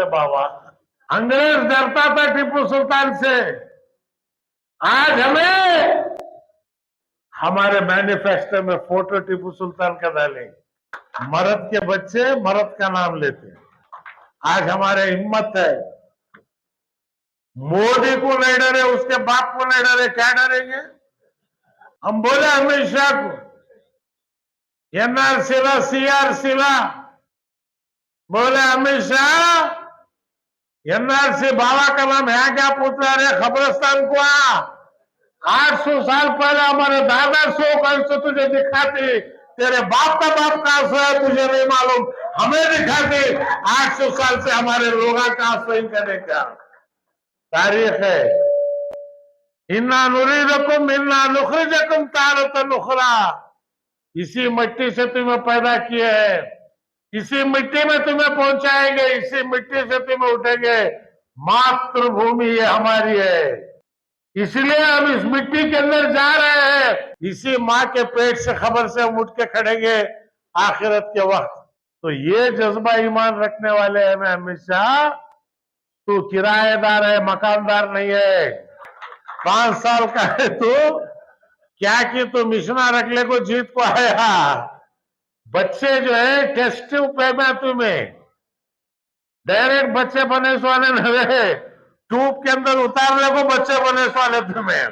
रे बाबा। अंग्रेज डरता था टीपू सुल्तान से। आज हमें हमारे मैनिफेस्टो में फोटो टीपू सुल्तान का डालेंगे। मर्द के बच्चे मर्द का नाम लेते हैं। आज हमारे हिम्मत है। मोदी को नहीं डरे, उसके बाप को नहीं डरे, क्या डरेंगे? हम बोले अमित शाह को, एनआरसीला सीआरसीला बोले अमित शाह एनआरसी बाबा का नाम है क्या? पूछा रे खबरस्तान को आ। 800 साल पहले हमारे दादा 100 कहीं तुझे दिखाती, तेरे बाप का बाप कहां से है तुझे नहीं मालूम, हमें दिखाती। 800 साल से हमारे लोग कहां से करने का तारीख है। इन्ना नुरीदकुम इन्ना नुखरिजकुम तारतन उखरा। इसी मिट्टी से तुम्हें पैदा किए हैं, इसी मिट्टी में तुम्हें पहुंचाएंगे, इसी मिट्टी से तुम्हें उठेंगे। मातृभूमि ये हमारी है, इसलिए हम इस मिट्टी के अंदर जा रहे हैं। इसी माँ के पेट से खबर से हम उठ के खड़ेंगे आखिरत के वक्त। तो ये जज्बा ईमान रखने वाले हैं ना अमित शाह। तू किराएदार है, मकानदार नहीं है। 5 साल का है तू, क्या कि तू मिशना रखले को जीत को आया। बच्चे जो है टेस्ट ट्यूब पे में तुम्हें डायरेक्ट बच्चे बने वाले नवे, ट्यूब के अंदर उतारने को बच्चे बने वाले तुम्हें।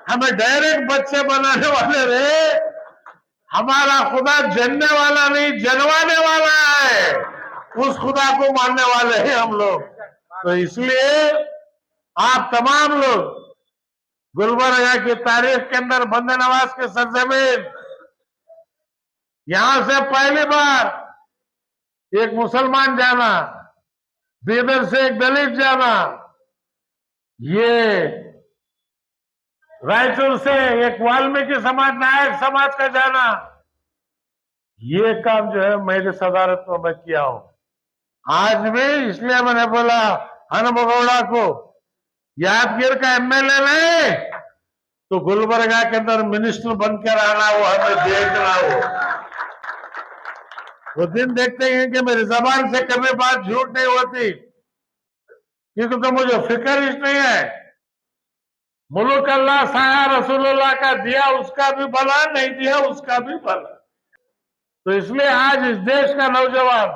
हमें डायरेक्ट बच्चे बनाने वाले रे। हमारा खुदा जनने वाला नहीं, जनवाने वाला है। उस खुदा को मानने वाले हैं हम लोग। तो इसलिए आप तमाम लोग गुलबर्गा की तारीख के अंदर बंदे नवाज के सरजमीन, यहां से पहली बार एक मुसलमान जाना, बीदर से एक दलित जाना, ये रायचूर से एक वाल्मीकि समाज नायक समाज का जाना, ये काम जो है मेरे सदारत में मैं किया हूं। आज भी इसलिए मैंने बोला हनुमगौड़ा को यादगीर का एमएलए नहीं तो गुलबर्गा के अंदर मिनिस्टर बनकर आना, वो हमें देखना। वो दिन देखते हैं कि मेरी जबान से कभी बात झूठ नहीं होती, क्योंकि तो मुझे फिक्र ही नहीं है। मुल्क अल्लाह साया रसूलुल्लाह का दिया, उसका भी भला, नहीं दिया उसका भी भला। तो इसलिए आज इस देश का नौजवान,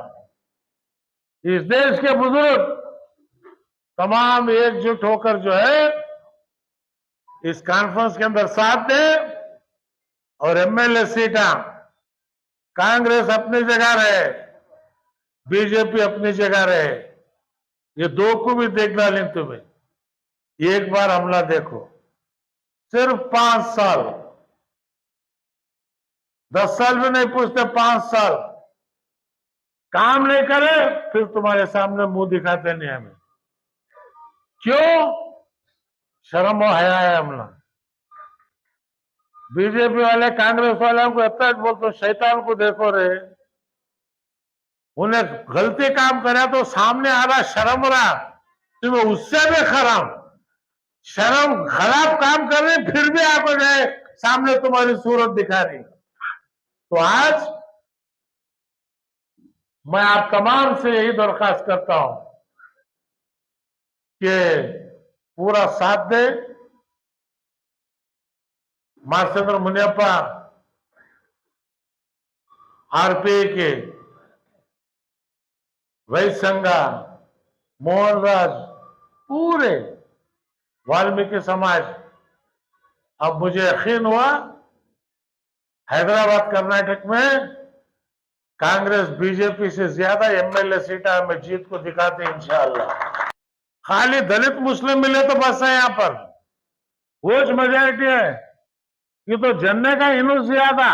इस देश के बुजुर्ग तमाम एकजुट होकर जो है इस कॉन्फ्रेंस के अंदर साथ दें। और एमएलए सीटा कांग्रेस अपनी जगह रहे, बीजेपी अपनी जगह रहे, ये दो को भी देख डालें तुम्हें। एक बार हमला देखो, सिर्फ 5 साल, 10 साल भी नहीं पूछते, 5 साल काम नहीं करे, फिर तुम्हारे सामने मुंह दिखाते नहीं हमें। क्यों? शर्म और हया है हमला। बीजेपी वाले कांग्रेस वाले को इतना बोलते, शैतान को देखो रे, उन्हें गलती काम करे तो सामने आ रहा शर्म रहा, तुम्हें उससे भी खराब शर्म खराब काम कर रही, फिर भी आपको गए सामने तुम्हारी सूरत दिखा रही। तो आज मैं आप तमाम से यही दरख्वास्त करता हूं कि पूरा साथ दे। मास्टर मुनियप्पा आरपीआई के वैद्य संघा, मोहनराज, पूरे वाल्मीकि समाज, अब मुझे यकीन हुआ हैदराबाद कर्नाटक में कांग्रेस बीजेपी से ज्यादा एमएलए सीटा में जीत को दिखाते इंशाअल्लाह। खाली दलित मुस्लिम मिले तो बस है, यहां पर वो मेजॉरिटी है, ये तो जनने का इनू ज्यादा।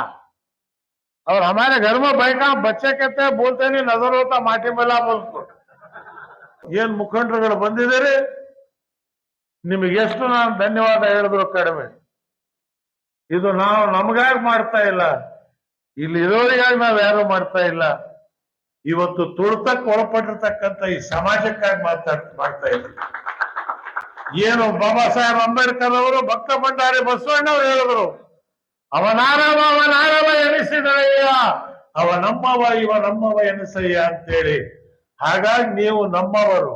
और हमारे घर में बैठा बच्चे कहते हैं, बोलते नहीं नजर होता माटी मिला बोलते, ये मुखंडरुಗಳು ಬಂದಿದ್ದಾರೆ, ನಿಮಗೆ ಎಷ್ಟು ನಾನು ಧನ್ಯವಾದ ಹೇಳಿದ್ರು ಕಡಿಮೆ। ಇದು ನಾವು ನಮಗಾಗಿ ಮಾಡ್ತಾ ಇಲ್ಲ, ಇಲ್ಲಿ ಇರೋರಿಗಾಗಿ ನಾವು ಯಾರು ಮಾಡ್ತಾ ಇಲ್ಲ, ಇವತ್ತು ತುರ್ತಕ್ಕೆ ಒಳಪಟ್ಟಿರ್ತಕ್ಕಂಥ ಈ ಸಮಾಜಕ್ಕಾಗಿ ಮಾಡ್ತಾ ಇಲ್ಲ। ಏನು ಬಾಬಾ ಸಾಹೇಬ್ ಅಂಬೇಡ್ಕರ್ ಅವರು ಭಕ್ತ ಭಂಡಾರಿ ಬಸವಣ್ಣವ್ರು ಹೇಳಿದ್ರು, ಅವನಾರವ ಎನಿಸಿದರಯ್ಯ, ಅವ ನಮ್ಮವ ಇವ ನಮ್ಮವ ಎನಿಸಯ್ಯ ಅಂತೇಳಿ ಹಾಗಾಗಿ ನೀವು ನಮ್ಮವರು.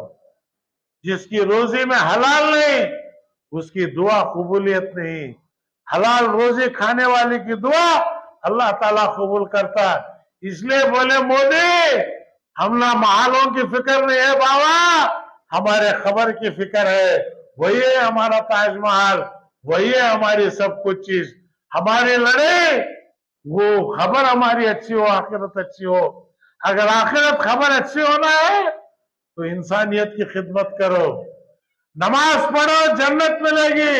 जिसकी रोजी में हलाल नहीं उसकी दुआ कबूलियत नहीं. हलाल रोजी खाने वाले की दुआ अल्लाह ताला कबूल करता है. इसलिए बोले मोदी हम ना महालों की फिक्र नहीं है बाबा, हमारे खबर की फिक्र है. वही है हमारा ताजमहल, वही है हमारी सब कुछ चीज. हमारी लड़ाई वो खबर हमारी अच्छी हो, आखिरत अच्छी हो. अगर आखिरत खबर अच्छी होना है तो इंसानियत की खिदमत करो. नमाज पढ़ो जन्नत मिलेगी,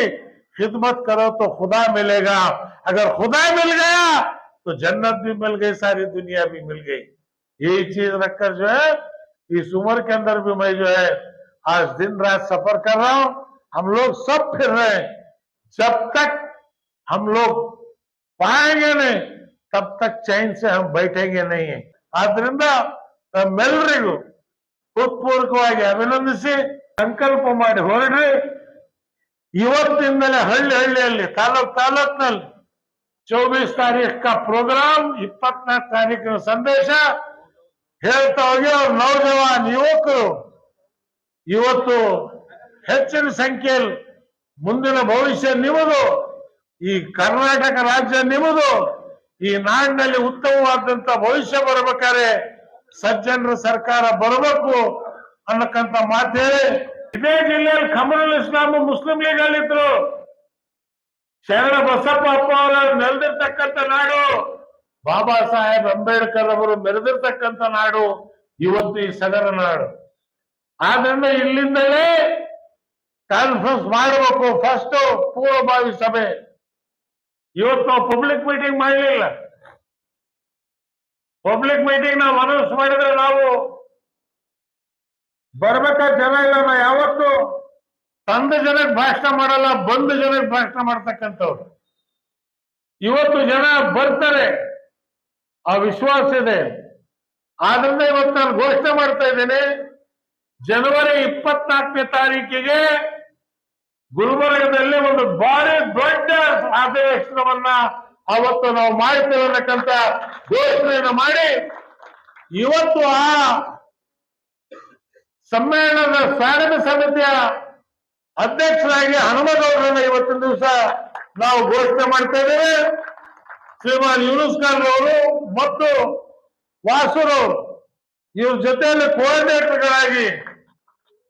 खिदमत करो तो खुदा मिलेगा. अगर खुदा मिल गया तो जन्नत भी मिल गई, सारी दुनिया भी मिल गई. यही चीज रखकर जो है इस उम्र के अंदर भी मैं जो है आज दिन रात सफर कर रहा हूं. हम लोग सब फिर रहे हैं. जब तक हम लोग पाएंगे नहीं तब तक चैन से हम बैठेंगे नहीं. ಆದ್ರಿಂದ ನಮ್ಮೆಲ್ಲರಿಗೂ ಹೃತ್ಪೂರ್ವಕವಾಗಿ ಅಭಿನಂದಿಸಿ ಸಂಕಲ್ಪ ಮಾಡಿ ಹೊರಡ್ರಿ. ಇವತ್ತಿಂದಲೇ ಹಳ್ಳಿ ಹಳ್ಳಿಯಲ್ಲಿ ತಾಲೂಕಿನಲ್ಲಿ 24 ತಾರೀಖ್ का प्रोग्राम, 24 ತಾರೀಕಿನ ಸಂದೇಶ ಹೇಳ್ತಾ ಹೋಗಿ ಅವ್ರ ನೌಜವಾನ್ ಯುವಕರು ಇವತ್ತು ಹೆಚ್ಚಿನ ಸಂಖ್ಯೆಯಲ್ಲಿ ಮುಂದಿನ ಭವಿಷ್ಯ ನಿಮ್ಮದು, ಈ ಕರ್ನಾಟಕ ರಾಜ್ಯ ನಿಮ್ಮದು. ಈ ನಾಡಿನಲ್ಲಿ ಉತ್ತಮವಾದಂತ ಭವಿಷ್ಯ ಬರಬೇಕಾದ್ರೆ ಸಜ್ಜನರ ಸರ್ಕಾರ ಬರಬೇಕು ಅನ್ನಕ್ಕಂತ ಮಾತು ಹೇಳಿ, ಇದೇ ಜಿಲ್ಲೆಯಲ್ಲಿ ಖಮರುಲ್ ಇಸ್ಲಾಂ ಮುಸ್ಲಿಂ ಲೀಗ್ ಅಲ್ಲಿದ್ರು. ಶರಣ ಬಸಪ್ಪ ಅಪ್ಪ ಅವರ ನೆಲೆದಿರ್ತಕ್ಕಂಥ ನಾಡು, ಬಾಬಾ ಸಾಹೇಬ್ ಅಂಬೇಡ್ಕರ್ ಅವರು ಮೆರೆದಿರ್ತಕ್ಕಂಥ ನಾಡು ಇವತ್ತು ಈ ಸದರ ನಾಡು. ಆದ್ರಿಂದ ಇಲ್ಲಿಂದಲೇ ಕಾನ್ಫರೆನ್ಸ್ ಮಾಡಬೇಕು. ಫಸ್ಟ್ ಪೂರ್ವಭಾವಿ ಸಭೆ. ಇವತ್ತು ನಾವು ಪಬ್ಲಿಕ್ ಮೀಟಿಂಗ್ ಮಾಡಲಿಲ್ಲ. ಪಬ್ಲಿಕ್ ಮೀಟಿಂಗ್ ನಾವು ಅನೌನ್ಸ್ ಮಾಡಿದ್ರೆ ನಾವು ಬರ್ಬೇಕಾದ ಜನ ಇಲ್ಲ. ನಾವು ಯಾವತ್ತು ತಂದ ಜನಕ್ಕೆ ಭಾಷಣ ಮಾಡಲ್ಲ, ಬಂದ ಜನಕ್ಕೆ ಭಾಷಣ ಮಾಡ್ತಕ್ಕಂಥವ್ರು. ಇವತ್ತು ಜನ ಬರ್ತಾರೆ, ಆ ವಿಶ್ವಾಸ ಇದೆ. ಆದ್ರಿಂದ ಇವತ್ತು ನಾನು ಘೋಷಣೆ ಮಾಡ್ತಾ ಇದ್ದೇನೆ, ಜನವರಿ 24ನೇ ತಾರೀಕಿಗೆ ಗುಲ್ಬರ್ಗದಲ್ಲಿ ಒಂದು ಭಾರಿ ದೊಡ್ಡ ಅಧಿವೇಶನವನ್ನ ಅವತ್ತು ನಾವು ಮಾಡ್ತೇವೆ ಅನ್ನಕ್ಕಂತ ಘೋಷಣೆಯನ್ನು ಮಾಡಿ, ಇವತ್ತು ಆ ಸಮ್ಮೇಳನದ ಸ್ವಾಗತ ಸಮಿತಿಯ ಅಧ್ಯಕ್ಷರಾಗಿ ಹನುಮಗೌಡರನ್ನ ಇವತ್ತಿನ ದಿವಸ ನಾವು ಘೋಷಣೆ ಮಾಡ್ತಾ ಇದ್ದೇವೆ. ಶ್ರೀಮಾನ್ ಯೂನುಸ್ ಖಾನ್ ಅವರು ಮತ್ತು ವಾಸುರವರು ಇವ್ರ ಜೊತೆಯಲ್ಲಿ ಕೋಆರ್ಡಿನೇಟರ್ಗಳಾಗಿ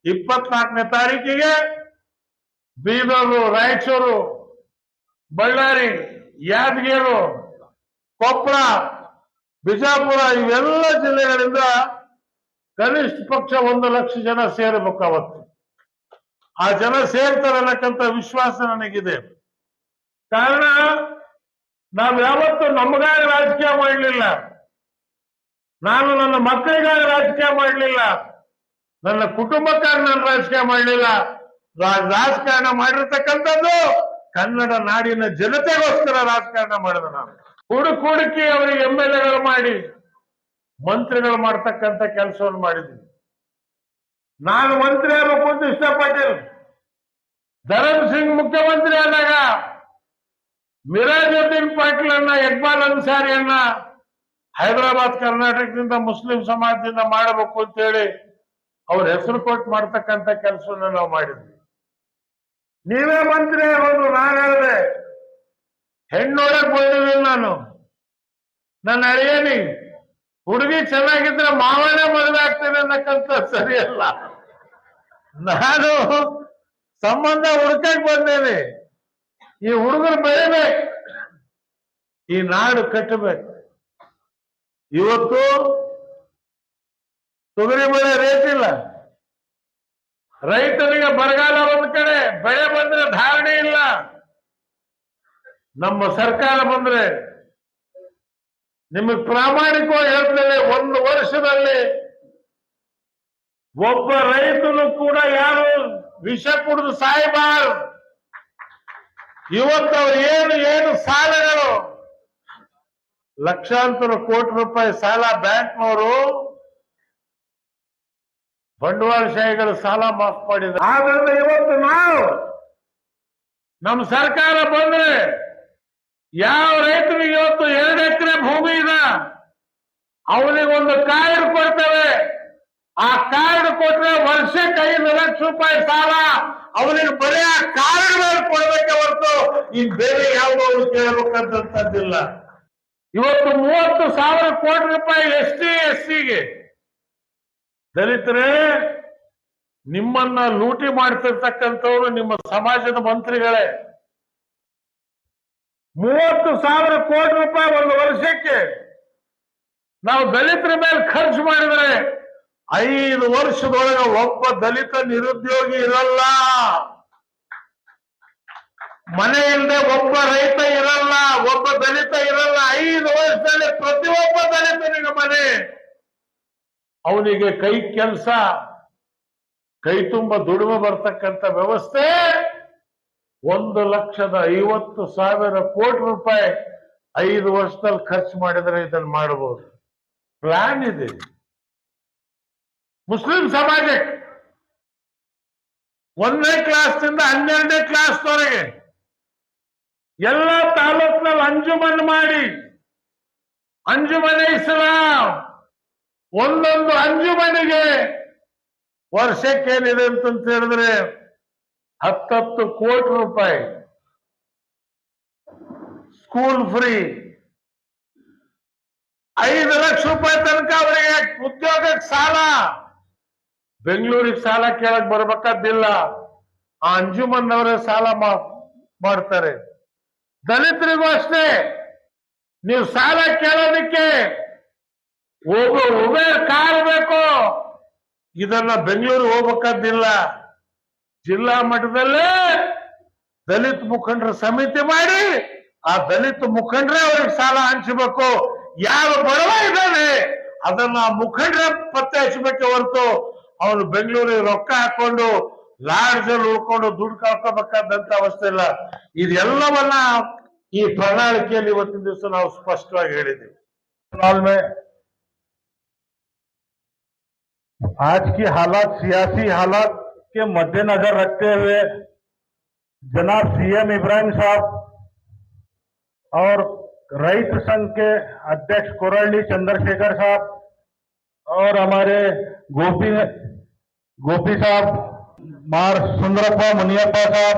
24ನೇ ತಾರೀಕಿಗೆ ಬೀದರು, ರಾಯಚೂರು, ಬಳ್ಳಾರಿ, ಯಾದಗಿರಿ, ಕೊಪ್ಪಳ, ಬಿಜಾಪುರ ಇವೆಲ್ಲ ಜಿಲ್ಲೆಗಳಿಂದ ಕನಿಷ್ಠ ಪಕ್ಷ 1 ಲಕ್ಷ ಜನ ಸೇರಬೇಕು. ಅವತ್ತು ಆ ಜನ ಸೇರ್ತಾರೆ ಅನ್ನಕ್ಕಂತ ವಿಶ್ವಾಸ ನನಗಿದೆ. ಕಾರಣ ನಾವು ಯಾವತ್ತು ನಮಗಾಗಿ ರಾಜಕೀಯ ಮಾಡಲಿಲ್ಲ, ನಾನು ನನ್ನ ಮಕ್ಕಳಿಗಾಗಿ ರಾಜಕೀಯ ಮಾಡಲಿಲ್ಲ, ನನ್ನ ಕುಟುಂಬಕ್ಕಾಗಿ ನಾನು ರಾಜಕೀಯ ಮಾಡಲಿಲ್ಲ. ರಾಜಕಾರಣ ಮಾಡಿರ್ತಕ್ಕಂಥದ್ದು ಕನ್ನಡ ನಾಡಿನ ಜನತೆಗೋಸ್ಕರ ರಾಜಕಾರಣ ಮಾಡಿದ ನಾನು. ಹುಡುಕಿ ಅವರಿಗೆ MLA ಮಾಡಿ ಮಂತ್ರಿಗಳು ಮಾಡ್ತಕ್ಕಂಥ ಕೆಲಸವನ್ನು ಮಾಡಿದ್ವಿ. ನಾನು ಮಂತ್ರಿ ಆಗಬೇಕು ಅಂತ ಇಷ್ಟಪಟ್ಟಿಲ್ಲ. ಧರಮ್ ಸಿಂಗ್ ಮುಖ್ಯಮಂತ್ರಿ ಆದಾಗ ಮಿರಾಜುದ್ದೀನ್ ಪಾಟೀಲ್ ಅನ್ನ, ಇಕ್ಬಾಲ್ ಅನ್ಸಾರಿಯನ್ನ ಹೈದರಾಬಾದ್ ಕರ್ನಾಟಕದಿಂದ ಮುಸ್ಲಿಂ ಸಮಾಜದಿಂದ ಮಾಡಬೇಕು ಅಂತ ಹೇಳಿ ಅವ್ರ ಹೆಸರು ಕೊಟ್ಟು ಮಾಡ್ತಕ್ಕಂಥ ಕೆಲಸವನ್ನು ನಾವು ಮಾಡಿದ್ವಿ. ನೀವೇ ಮಂತ್ರಿ ಆಗೋದು. ನಾನು ಹೇಳಿದೆ, ಹೆಣ್ಣೋಡಕ್ ಬಂದಿದ್ದೀನಿ ನಾನು. ನನ್ನ ಅಳಿಯನಿ ಹುಡುಗಿ ಚೆನ್ನಾಗಿದ್ರೆ ಮಾವನೇ ಮದುವೆ ಆಗ್ತೇನೆ ಅನ್ನಕ್ಕಂತ ಸರಿಯಲ್ಲ. ನಾನು ಸಂಬಂಧ ಹುಡುಕಕ್ ಬಂದೇನೆ. ಈ ಹುಡುಗರು ಬೆಳಿಬೇಕು, ಈ ನಾಡು ಕಟ್ಟಬೇಕು. ಇವತ್ತು ತೊಗರಿ ಬೆಳೆ ರೇಟ್ ಇಲ್ಲ, ರೈತರಿಗೆ ಬರಗಾಲ ಒಂದ್ ಕಡೆ, ಬೆಳೆ ಬಂದ್ರೆ ಧಾರಣೆ ಇಲ್ಲ. ನಮ್ಮ ಸರ್ಕಾರ ಬಂದ್ರೆ ನಿಮಗೆ ಪ್ರಾಮಾಣಿಕವಾಗಿ ಹೇಳ್ತೇವೆ, 1 ವರ್ಷದಲ್ಲಿ ಒಬ್ಬ ರೈತನು ಕೂಡ ಯಾರು ವಿಷ ಕುಡಿದು ಸಾಯಬಾರದು. ಇವತ್ತು ಅವ್ರು ಏನು ಸಾಲಗಳು, ಲಕ್ಷಾಂತರ ಕೋಟಿ ರೂಪಾಯಿ ಸಾಲ ಬ್ಯಾಂಕ್ನವರು ಬಂಡವಾಳಶಾಹಿಗಳ ಸಾಲ ಮಾಫ್ ಮಾಡಿದ್ರು. ಆದ್ರಿಂದ ಇವತ್ತು ನಾವು ನಮ್ಮ ಸರ್ಕಾರ ಬಂದ್ರೆ ಯಾವ ರೈತನಿಗೆ ಇವತ್ತು 2 ಎಕರೆ ಭೂಮಿ ಇದೆ ಅವನಿಗೆ ಒಂದು ಕಾಯಿರ್ ಕೊಡ್ತೇವೆ. ಆ ಕಾರ್ಡ್ ಕೊಟ್ರೆ ವರ್ಷಕ್ಕೆ 5 ಲಕ್ಷ ರೂಪಾಯಿ ಸಾಲ ಅವನಿಗೆ ಬರೀ ಆ ಕಾರ್ಡ್ ಮೇಲೆ ಕೊಡ್ಬೇಕೆ ಹೊರತು ಈ ಬೇರೆ ಯಾವುದೋ ಕೇಳಬೇಕಂತದ್ದಿಲ್ಲ. ಇವತ್ತು 30,000 ಕೋಟಿ ರೂಪಾಯಿ ST/SC ದಲಿತರೇ, ನಿಮ್ಮನ್ನ ಲೂಟಿ ಮಾಡ್ತಿರ್ತಕ್ಕಂಥವ್ರು ನಿಮ್ಮ ಸಮಾಜದ ಮಂತ್ರಿಗಳೇ. 30,000 ಕೋಟಿ ರೂಪಾಯಿ ಒಂದು ವರ್ಷಕ್ಕೆ ನಾವು ದಲಿತರ ಮೇಲೆ ಖರ್ಚು ಮಾಡಿದ್ರೆ 5 ವರ್ಷದೊಳಗೆ ಒಬ್ಬ ದಲಿತ ನಿರುದ್ಯೋಗಿ ಇರಲ್ಲ, ಮನೆ ಇಲ್ಲದೆ ಒಬ್ಬ ರೈತ ಇರಲ್ಲ, ಒಬ್ಬ ದಲಿತ ಇರಲ್ಲ. 5 ವರ್ಷದಲ್ಲಿ ಪ್ರತಿಯೊಬ್ಬ ದಲಿತನಿಗೆ ಮನೆ, ಅವನಿಗೆ ಕೈ ಕೆಲಸ, ಕೈ ತುಂಬ ದುಡಿಮೆ ಬರ್ತಕ್ಕಂಥ ವ್ಯವಸ್ಥೆ 1,50,000 ಕೋಟಿ ರೂಪಾಯಿ 5 ವರ್ಷದಲ್ಲಿ ಖರ್ಚು ಮಾಡಿದ್ರೆ ಇದನ್ನು ಮಾಡಬಹುದು. ಪ್ಲಾನ್ ಇದೆ. ಮುಸ್ಲಿಂ ಸಮಾಜಕ್ಕೆ 1ನೇ ಕ್ಲಾಸ್ನಿಂದ 12ನೇ ಕ್ಲಾಸ್ವರೆಗೆ ಎಲ್ಲ ತಾಲೂಕಿನಲ್ಲಿ ಅಂಜುಮನ್ ಮಾಡಿ, ಅಂಜುಮನೆ ಇಸ್ಲಾಂ, ಒಂದೊಂದು ಅಂಜುಮನಿಗೆ ವರ್ಷಕ್ಕೇನಿದೆ ಅಂತ ಹೇಳಿದ್ರೆ 10 ಕೋಟಿ ರೂಪಾಯಿ ಸ್ಕೂಲ್ ಫ್ರೀ, 5 ಲಕ್ಷ ರೂಪಾಯಿ ತನಕ ಅವರಿಗೆ ಉದ್ಯೋಗಕ್ಕೆ ಸಾಲ. ಬೆಂಗಳೂರಿಗೆ ಸಾಲ ಕೇಳಕ್ ಬರ್ಬೇಕಾದಿಲ್ಲ, ಆ ಅಂಜುಮನ್ ಅವರೇ ಸಾಲ ಮಾಡ್ತಾರೆ. ದಲಿತರಿಗೂ ಅಷ್ಟೇ, ನೀವು ಸಾಲ ಕೇಳೋದಕ್ಕೆ ಉಬೇರ್ ಕಾರ್ ಬೇಕು, ಇದನ್ನ ಬೆಂಗಳೂರು ಹೋಗ್ಬೇಕಾದಿಲ್ಲ, ಜಿಲ್ಲಾ ಮಟ್ಟದಲ್ಲೇ ದಲಿತ ಮುಖಂಡರ ಸಮಿತಿ ಮಾಡಿ ಆ ದಲಿತ ಮುಖಂಡರೇ ಅವ್ರಿಗೆ ಸಾಲ ಹಂಚಬೇಕು. ಯಾರು ಬಡವ ಇದ್ದಾನೆ ಅದನ್ನ ಮುಖಂಡರೇ ಪತ್ತೆ ಹಚ್ಚಬೇಕೆ ಹೊರತು ಅವನು ಬೆಂಗಳೂರಿಗೆ ರೊಕ್ಕ ಹಾಕೊಂಡು ಲಾಡ್ಜ್ ಅಲ್ಲಿ ಉಳ್ಕೊಂಡು ದುಡ್ಡು ಕಳ್ಕೋಬೇಕಾದಂತ ಅವಸ್ಥೆ ಇಲ್ಲ. ಇದೆಲ್ಲವನ್ನ ಈ ಪ್ರಣಾಳಿಕೆಯಲ್ಲಿ ಇವತ್ತಿನ ದಿವಸ ನಾವು ಸ್ಪಷ್ಟವಾಗಿ ಹೇಳಿದ್ದೀವಿ. आज की हालात, सियासी हालात के मद्देनजर रखते हुए जनाब सीएम इब्राहिम साहब और रईत संघ के अध्यक्ष कोरल्ली चंद्रशेखर साहब और हमारे गोपी साहब, मार सुंदरप्पा मुनियप्पा साहब,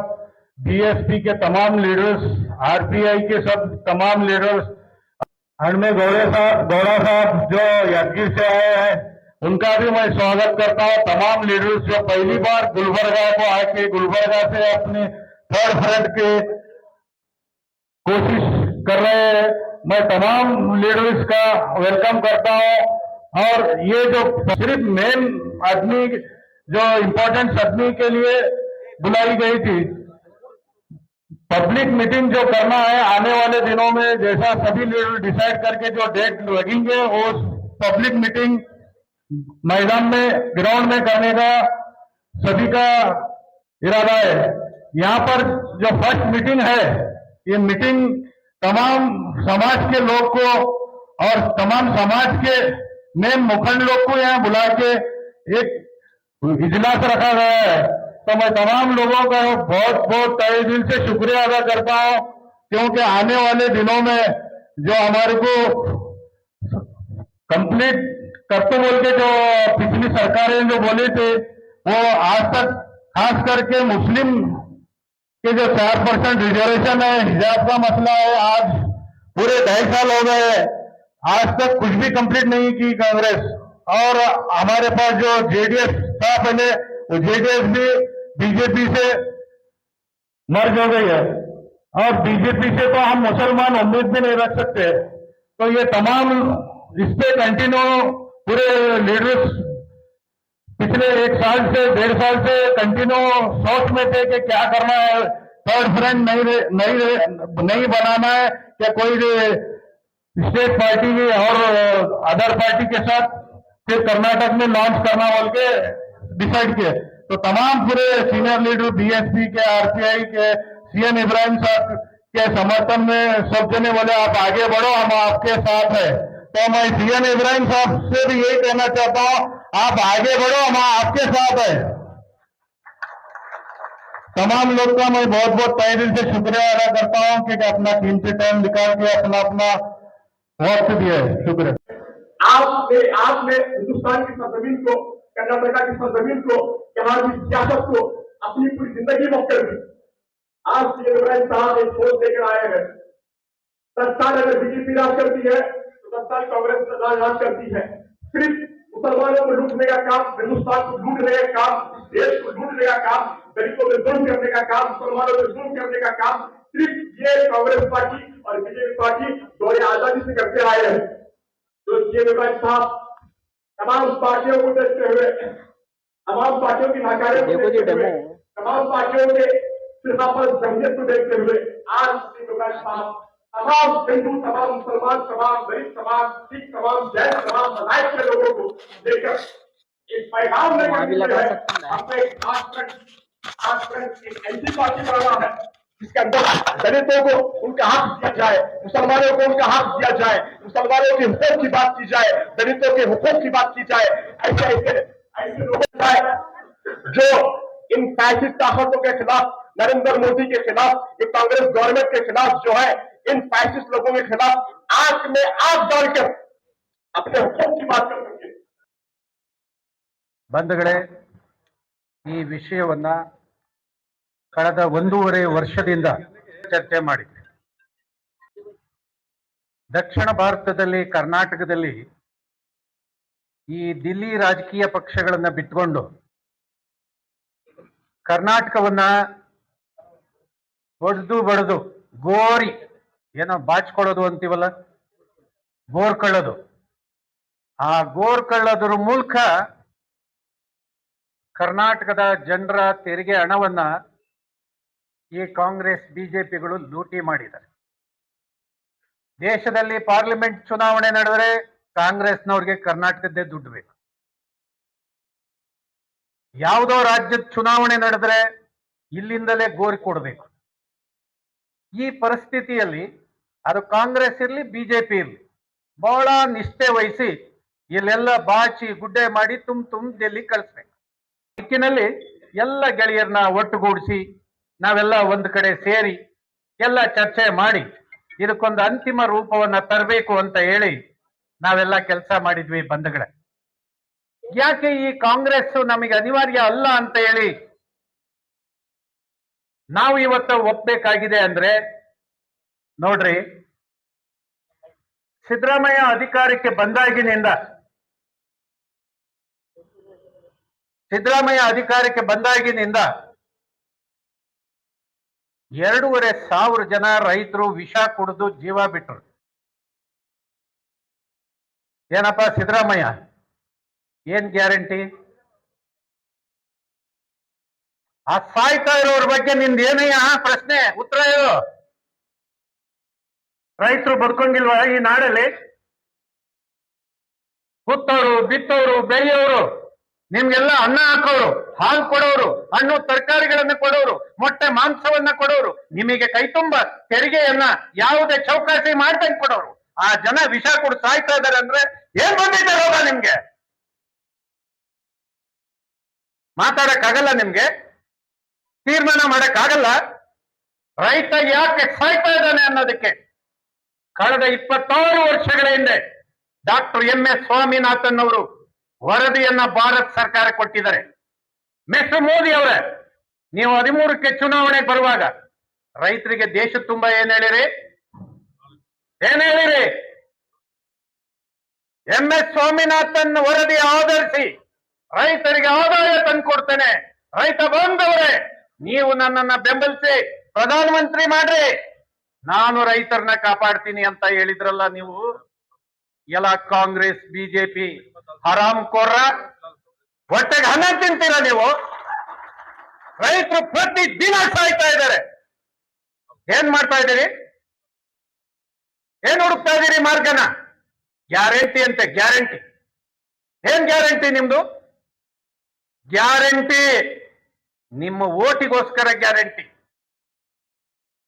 बीएसपी के तमाम लीडर्स, आरपीआई के सब तमाम लीडर्स, हनमे गौड़ा साहब जो यादगीर से आए हैं, उनका भी मैं स्वागत करता हूं। तमाम लीडर्स जो पहली बार गुलबर्गा को आके गुलबर्गा से अपने थर्ड फ्रंट के कोशिश कर रहे हैं, मैं तमाम लीडर्स का वेलकम करता हूं। और ये जो सिर्फ मेन आदमी, जो इम्पोर्टेंट आदमी के लिए बुलाई गई थी, पब्लिक मीटिंग जो करना है आने वाले दिनों में, जैसा सभी लीडर डिसाइड करके जो डेट लगेंगे, वो पब्लिक मीटिंग मैदान में, ग्राउंड में करने का सभी का इरादा है। यहाँ पर जो फर्स्ट मीटिंग है, ये मीटिंग तमाम समाज के लोग को और तमाम समाज के मेन मुखंड लोग को यहाँ बुला के एक इजलास रखा गया है। तो मैं तमाम लोगों का बहुत बहुत तहे दिल से शुक्रिया अदा करता हूँ, क्योंकि आने वाले दिनों में जो हमारे को कंप्लीट करते बोल के जो पिछली सरकारें जो बोले थे, वो आज तक खास करके मुस्लिम के जो 4% रिजर्वेशन है, हिजाब का मसला है, आज पूरे 2.5 साल हो गए, आज तक कुछ भी कंप्लीट नहीं की कांग्रेस। और हमारे पास जो जेडीएस था पहले, वो जेडीएस भी बीजेपी से मर्ज हो गई है, और बीजेपी से तो हम मुसलमान उम्मीद भी नहीं रख सकते। तो ये तमाम इस पे कंटिन्यू पूरे लीडर्स पिछले 1 साल से 1.5 साल से कंटिन्यू सोच में थे कि क्या करना है, थर्ड फ्रंट नहीं बनाना है, क्या कोई स्टेट पार्टी और अदर पार्टी के साथ फिर कर्नाटक में लॉन्च करना बोल के डिसाइड किए। तो तमाम पूरे सीनियर लीडर बीएसपी के, आरपीआई के, सीएम इब्राहिम साहब के समर्थन में सब जने बोले आप आगे बढ़ो, हम आपके साथ हैं। तो मैं सीएम इब्राहिम साहब से भी यही कहना चाहता हूं, आप आगे बढ़ो, हम आपके साथ हैं। तमाम लोग का मैं बहुत बहुत तहे दिल से शुक्रिया अदा करता हूं कि अपना कीमती टाइम निकाल के अपना वक्त दिया है। शुक्रिया। आपने हिंदुस्तान की सरजमीन को कर्नाटका की सरजमीन को, यहाँ की सियासत को अपनी पूरी जिंदगी मुक्त कर दी। आज शिवराज साहब एक सोच लेकर आए हैं, 10 साल अगर बीजेपी राज करती है तो 10 साल कांग्रेस राज करती है। सिर्फ मुसलमानों को लूटने का काम, हिंदुस्तान को लूटने का काम, देश को लूटने का काम, दलितों में जुल्म करने का काम, मुसलमानों में जुल्म करने का काम सिर्फ ये कांग्रेस पार्टी और बीजेपी पार्टी दौरे आजादी से करते आए हैं। तो शिवराज साहब तमाम पार्टियों को देखते हुए, तमाम पार्टियों की नाकारे को देखते हुए, तमाम पार्टियों के सिर्फ जमयत को देखते हुए आज शिवराज साहब तमाम हिंदू, तमाम मुसलमान, तमाम दलित, तमाम सिख, तमाम जैन, तमाम मज़ाहिब के लोगों को लेकर एक पैगाम लेकर अपने एक ऐसी पार्टी बनाना है जिसके अंदर दलितों को उनका हक दिया जाए, मुसलमानों को उनका हक दिया जाए, मुसलमानों के हुकूक की बात की जाए, दलितों के हुकूक की बात की जाए। ऐसे ऐसे ऐसे लोग जो इन फैसिस्ट ताकतों के खिलाफ, नरेंद्र मोदी के खिलाफ, ये कांग्रेस गवर्नमेंट के खिलाफ जो है, इन फैसिस्ट लोगों के खिलाफ आंख में आंख डालकर अपने हुकूक की बात कर सके। ಬಂಧುಗಳೇ, ಈ ವಿಷಯವನ್ನ ಕಳೆದ 1.5 ವರ್ಷದಿಂದ ಚರ್ಚೆ ಮಾಡಿದ್ವಿ. ದಕ್ಷಿಣ ಭಾರತದಲ್ಲಿ, ಕರ್ನಾಟಕದಲ್ಲಿ ಈ ದಿಲ್ಲಿ ರಾಜಕೀಯ ಪಕ್ಷಗಳನ್ನ ಬಿಟ್ಕೊಂಡು ಕರ್ನಾಟಕವನ್ನ ಒಡೆದು ಬಡದು ಗೋರಿ ಏನೋ ಬಾಚ್ಕೊಳ್ಳೋದು ಅಂತೀವಲ್ಲ, ಗೋರ್ಕೊಳ್ಳೋದು, ಆ ಗೋರ್ಕೊಳ್ಳೋದ್ರ ಮೂಲಕ ಕರ್ನಾಟಕದ ಜನರ ತೆರಿಗೆ ಹಣವನ್ನ ಈ ಕಾಂಗ್ರೆಸ್ ಬಿಜೆಪಿಗಳು ಲೂಟಿ ಮಾಡಿದ್ದಾರೆ. ದೇಶದಲ್ಲಿ ಪಾರ್ಲಿಮೆಂಟ್ ಚುನಾವಣೆ ನಡೆದರೆ ಕಾಂಗ್ರೆಸ್ನವ್ರಿಗೆ ಕರ್ನಾಟಕದ್ದೇ ದುಡ್ಡು ಬೇಕು. ಯಾವುದೋ ರಾಜ್ಯದ ಚುನಾವಣೆ ನಡೆದ್ರೆ ಇಲ್ಲಿಂದಲೇ ಗೋರಿ ಕೊಡಬೇಕು. ಈ ಪರಿಸ್ಥಿತಿಯಲ್ಲಿ ಅದು ಕಾಂಗ್ರೆಸ್ ಇರಲಿ, ಬಿಜೆಪಿ ಇರಲಿ, ಬಹಳ ನಿಷ್ಠೆ ವಹಿಸಿ ಇಲ್ಲೆಲ್ಲ ಬಾಚಿ ಗುಡ್ಡೆ ಮಾಡಿ ತುಂಬ ಡೆಲ್ಲಿ ಕಳಿಸ್ಬೇಕು. ದಿಕ್ಕಿನಲ್ಲಿ ಎಲ್ಲ ಗೆಳೆಯರನ್ನ ಒಟ್ಟುಗೂಡಿಸಿ ನಾವೆಲ್ಲ ಒಂದು ಕಡೆ ಸೇರಿ ಎಲ್ಲ ಚರ್ಚೆ ಮಾಡಿ ಇದಕ್ಕೊಂದು ಅಂತಿಮ ರೂಪವನ್ನ ತರಬೇಕು ಅಂತ ಹೇಳಿ ನಾವೆಲ್ಲ ಕೆಲಸ ಮಾಡಿದ್ವಿ ಬಂಧುಗಳೇ. ಯಾಕೆ ಈ ಕಾಂಗ್ರೆಸ್ ನಮಗೆ ಅನಿವಾರ್ಯ ಅಲ್ಲ ಅಂತ ಹೇಳಿ ನಾವು ಇವತ್ತು ಒಪ್ಪಬೇಕಾಗಿದೆ ಅಂದ್ರೆ, ನೋಡ್ರಿ, ಸಿದ್ದರಾಮಯ್ಯ ಅಧಿಕಾರಕ್ಕೆ ಬಂದಾಗಿನಿಂದ 2,500 ಜನ ರೈತರು ವಿಷ ಕುಡಿದು ಜೀವ ಬಿಟ್ರು. ಏನಪ್ಪ ಸಿದ್ದರಾಮಯ್ಯ, ಏನ್ ಗ್ಯಾರಂಟಿ? ಆ ಸಾಯ್ತಾ ಇರೋರ ಬಗ್ಗೆ ನಿಂದ ಏನಯ್ಯ ಪ್ರಶ್ನೆ? ಉತ್ತರ ಹೇಳು. ರೈತರು ಬದುಕೊಂಗಿಲ್ವಾ ಈ ನಾಡಲ್ಲಿ? ಕುತ್ತವರು, ಬಿತ್ತವರು, ಬೆಳೆಯೋರು, ನಿಮ್ಗೆಲ್ಲ ಅನ್ನ ಹಾಕೋರು, ಹಾಲು ಕೊಡೋರು, ಹಣ್ಣು ತರಕಾರಿಗಳನ್ನು ಕೊಡೋರು, ಮೊಟ್ಟೆ ಮಾಂಸವನ್ನ ಕೊಡೋರು, ನಿಮಗೆ ಕೈ ತುಂಬ ತೆರಿಗೆಯನ್ನ ಯಾವುದೇ ಚೌಕಾಸಿ ಮಾಡ್ದಂಗೆ ಕೊಡೋರು, ಆ ಜನ ವಿಷ ಕೊಡು ಸಾಯ್ತಾ ಇದಾರೆ ಅಂದ್ರೆ ಏನ್ ಬಂದಿದೆ ರೋಗ ನಿಮ್ಗೆ? ಮಾತಾಡಕ್ಕಾಗಲ್ಲ, ನಿಮ್ಗೆ ತೀರ್ಮಾನ ಮಾಡಕ್ಕಾಗಲ್ಲ. ರೈತ ಯಾಕೆ ಸಾಯ್ತಾ ಇದ್ದಾನೆ ಅನ್ನೋದಕ್ಕೆ ಕಳೆದ 26 ವರ್ಷಗಳ ಹಿಂದೆ ಡಾಕ್ಟರ್ MS ಸ್ವಾಮಿನಾಥನ್ ಅವರು ವರದಿಯನ್ನ ಭಾರತ ಸರ್ಕಾರ ಕೊಟ್ಟಿದ್ದಾರೆ. ಮಿಸ್ಟರ್ ಮೋದಿ ಅವರೇ, ನೀವು 13ಕ್ಕೆ ಚುನಾವಣೆಗೆ ಬರುವಾಗ ರೈತರಿಗೆ ದೇಶ ತುಂಬಾ ಏನ್ ಹೇಳಿರಿ? MS ಸ್ವಾಮಿನಾಥನ್ ವರದಿ ಆಧರಿಸಿ ರೈತರಿಗೆ ಆದಾಯ ತಂದ್ಕೊಡ್ತೇನೆ, ರೈತ ಬಾಂಧವರೇ ನೀವು ನನ್ನನ್ನ ಬೆಂಬಲಿಸಿ ಪ್ರಧಾನಮಂತ್ರಿ ಮಾಡ್ರಿ, ನಾನು ರೈತರನ್ನ ಕಾಪಾಡ್ತೀನಿ ಅಂತ ಹೇಳಿದ್ರಲ್ಲ ನೀವು. ಎಲ್ಲ ಕಾಂಗ್ರೆಸ್ ಬಿಜೆಪಿ ಹರಾಮ್ ಕೋರ್ರ, ಹೊಟ್ಟೆಗೆ ಹಣ ತಿಂತೀರಾ ನೀವು? ರೈತರು ಪ್ರತಿ ದಿನ ಸಾಯ್ತಾ ಇದ್ದಾರೆ. ಏನ್ ಮಾಡ್ತಾ ಇದ್ದೀರಿ? ಏನ್ ಹುಡುಕ್ತಾ ಇದ್ದೀರಿ ಮಾರ್ಗನ? ಗ್ಯಾರಂಟಿ ಅಂತೆ, ಗ್ಯಾರಂಟಿ. ಏನ್ ಗ್ಯಾರಂಟಿ ನಿಮ್ದು? ಗ್ಯಾರಂಟಿ ನಿಮ್ಮ ಓಟಿಗೋಸ್ಕರ ಗ್ಯಾರಂಟಿ.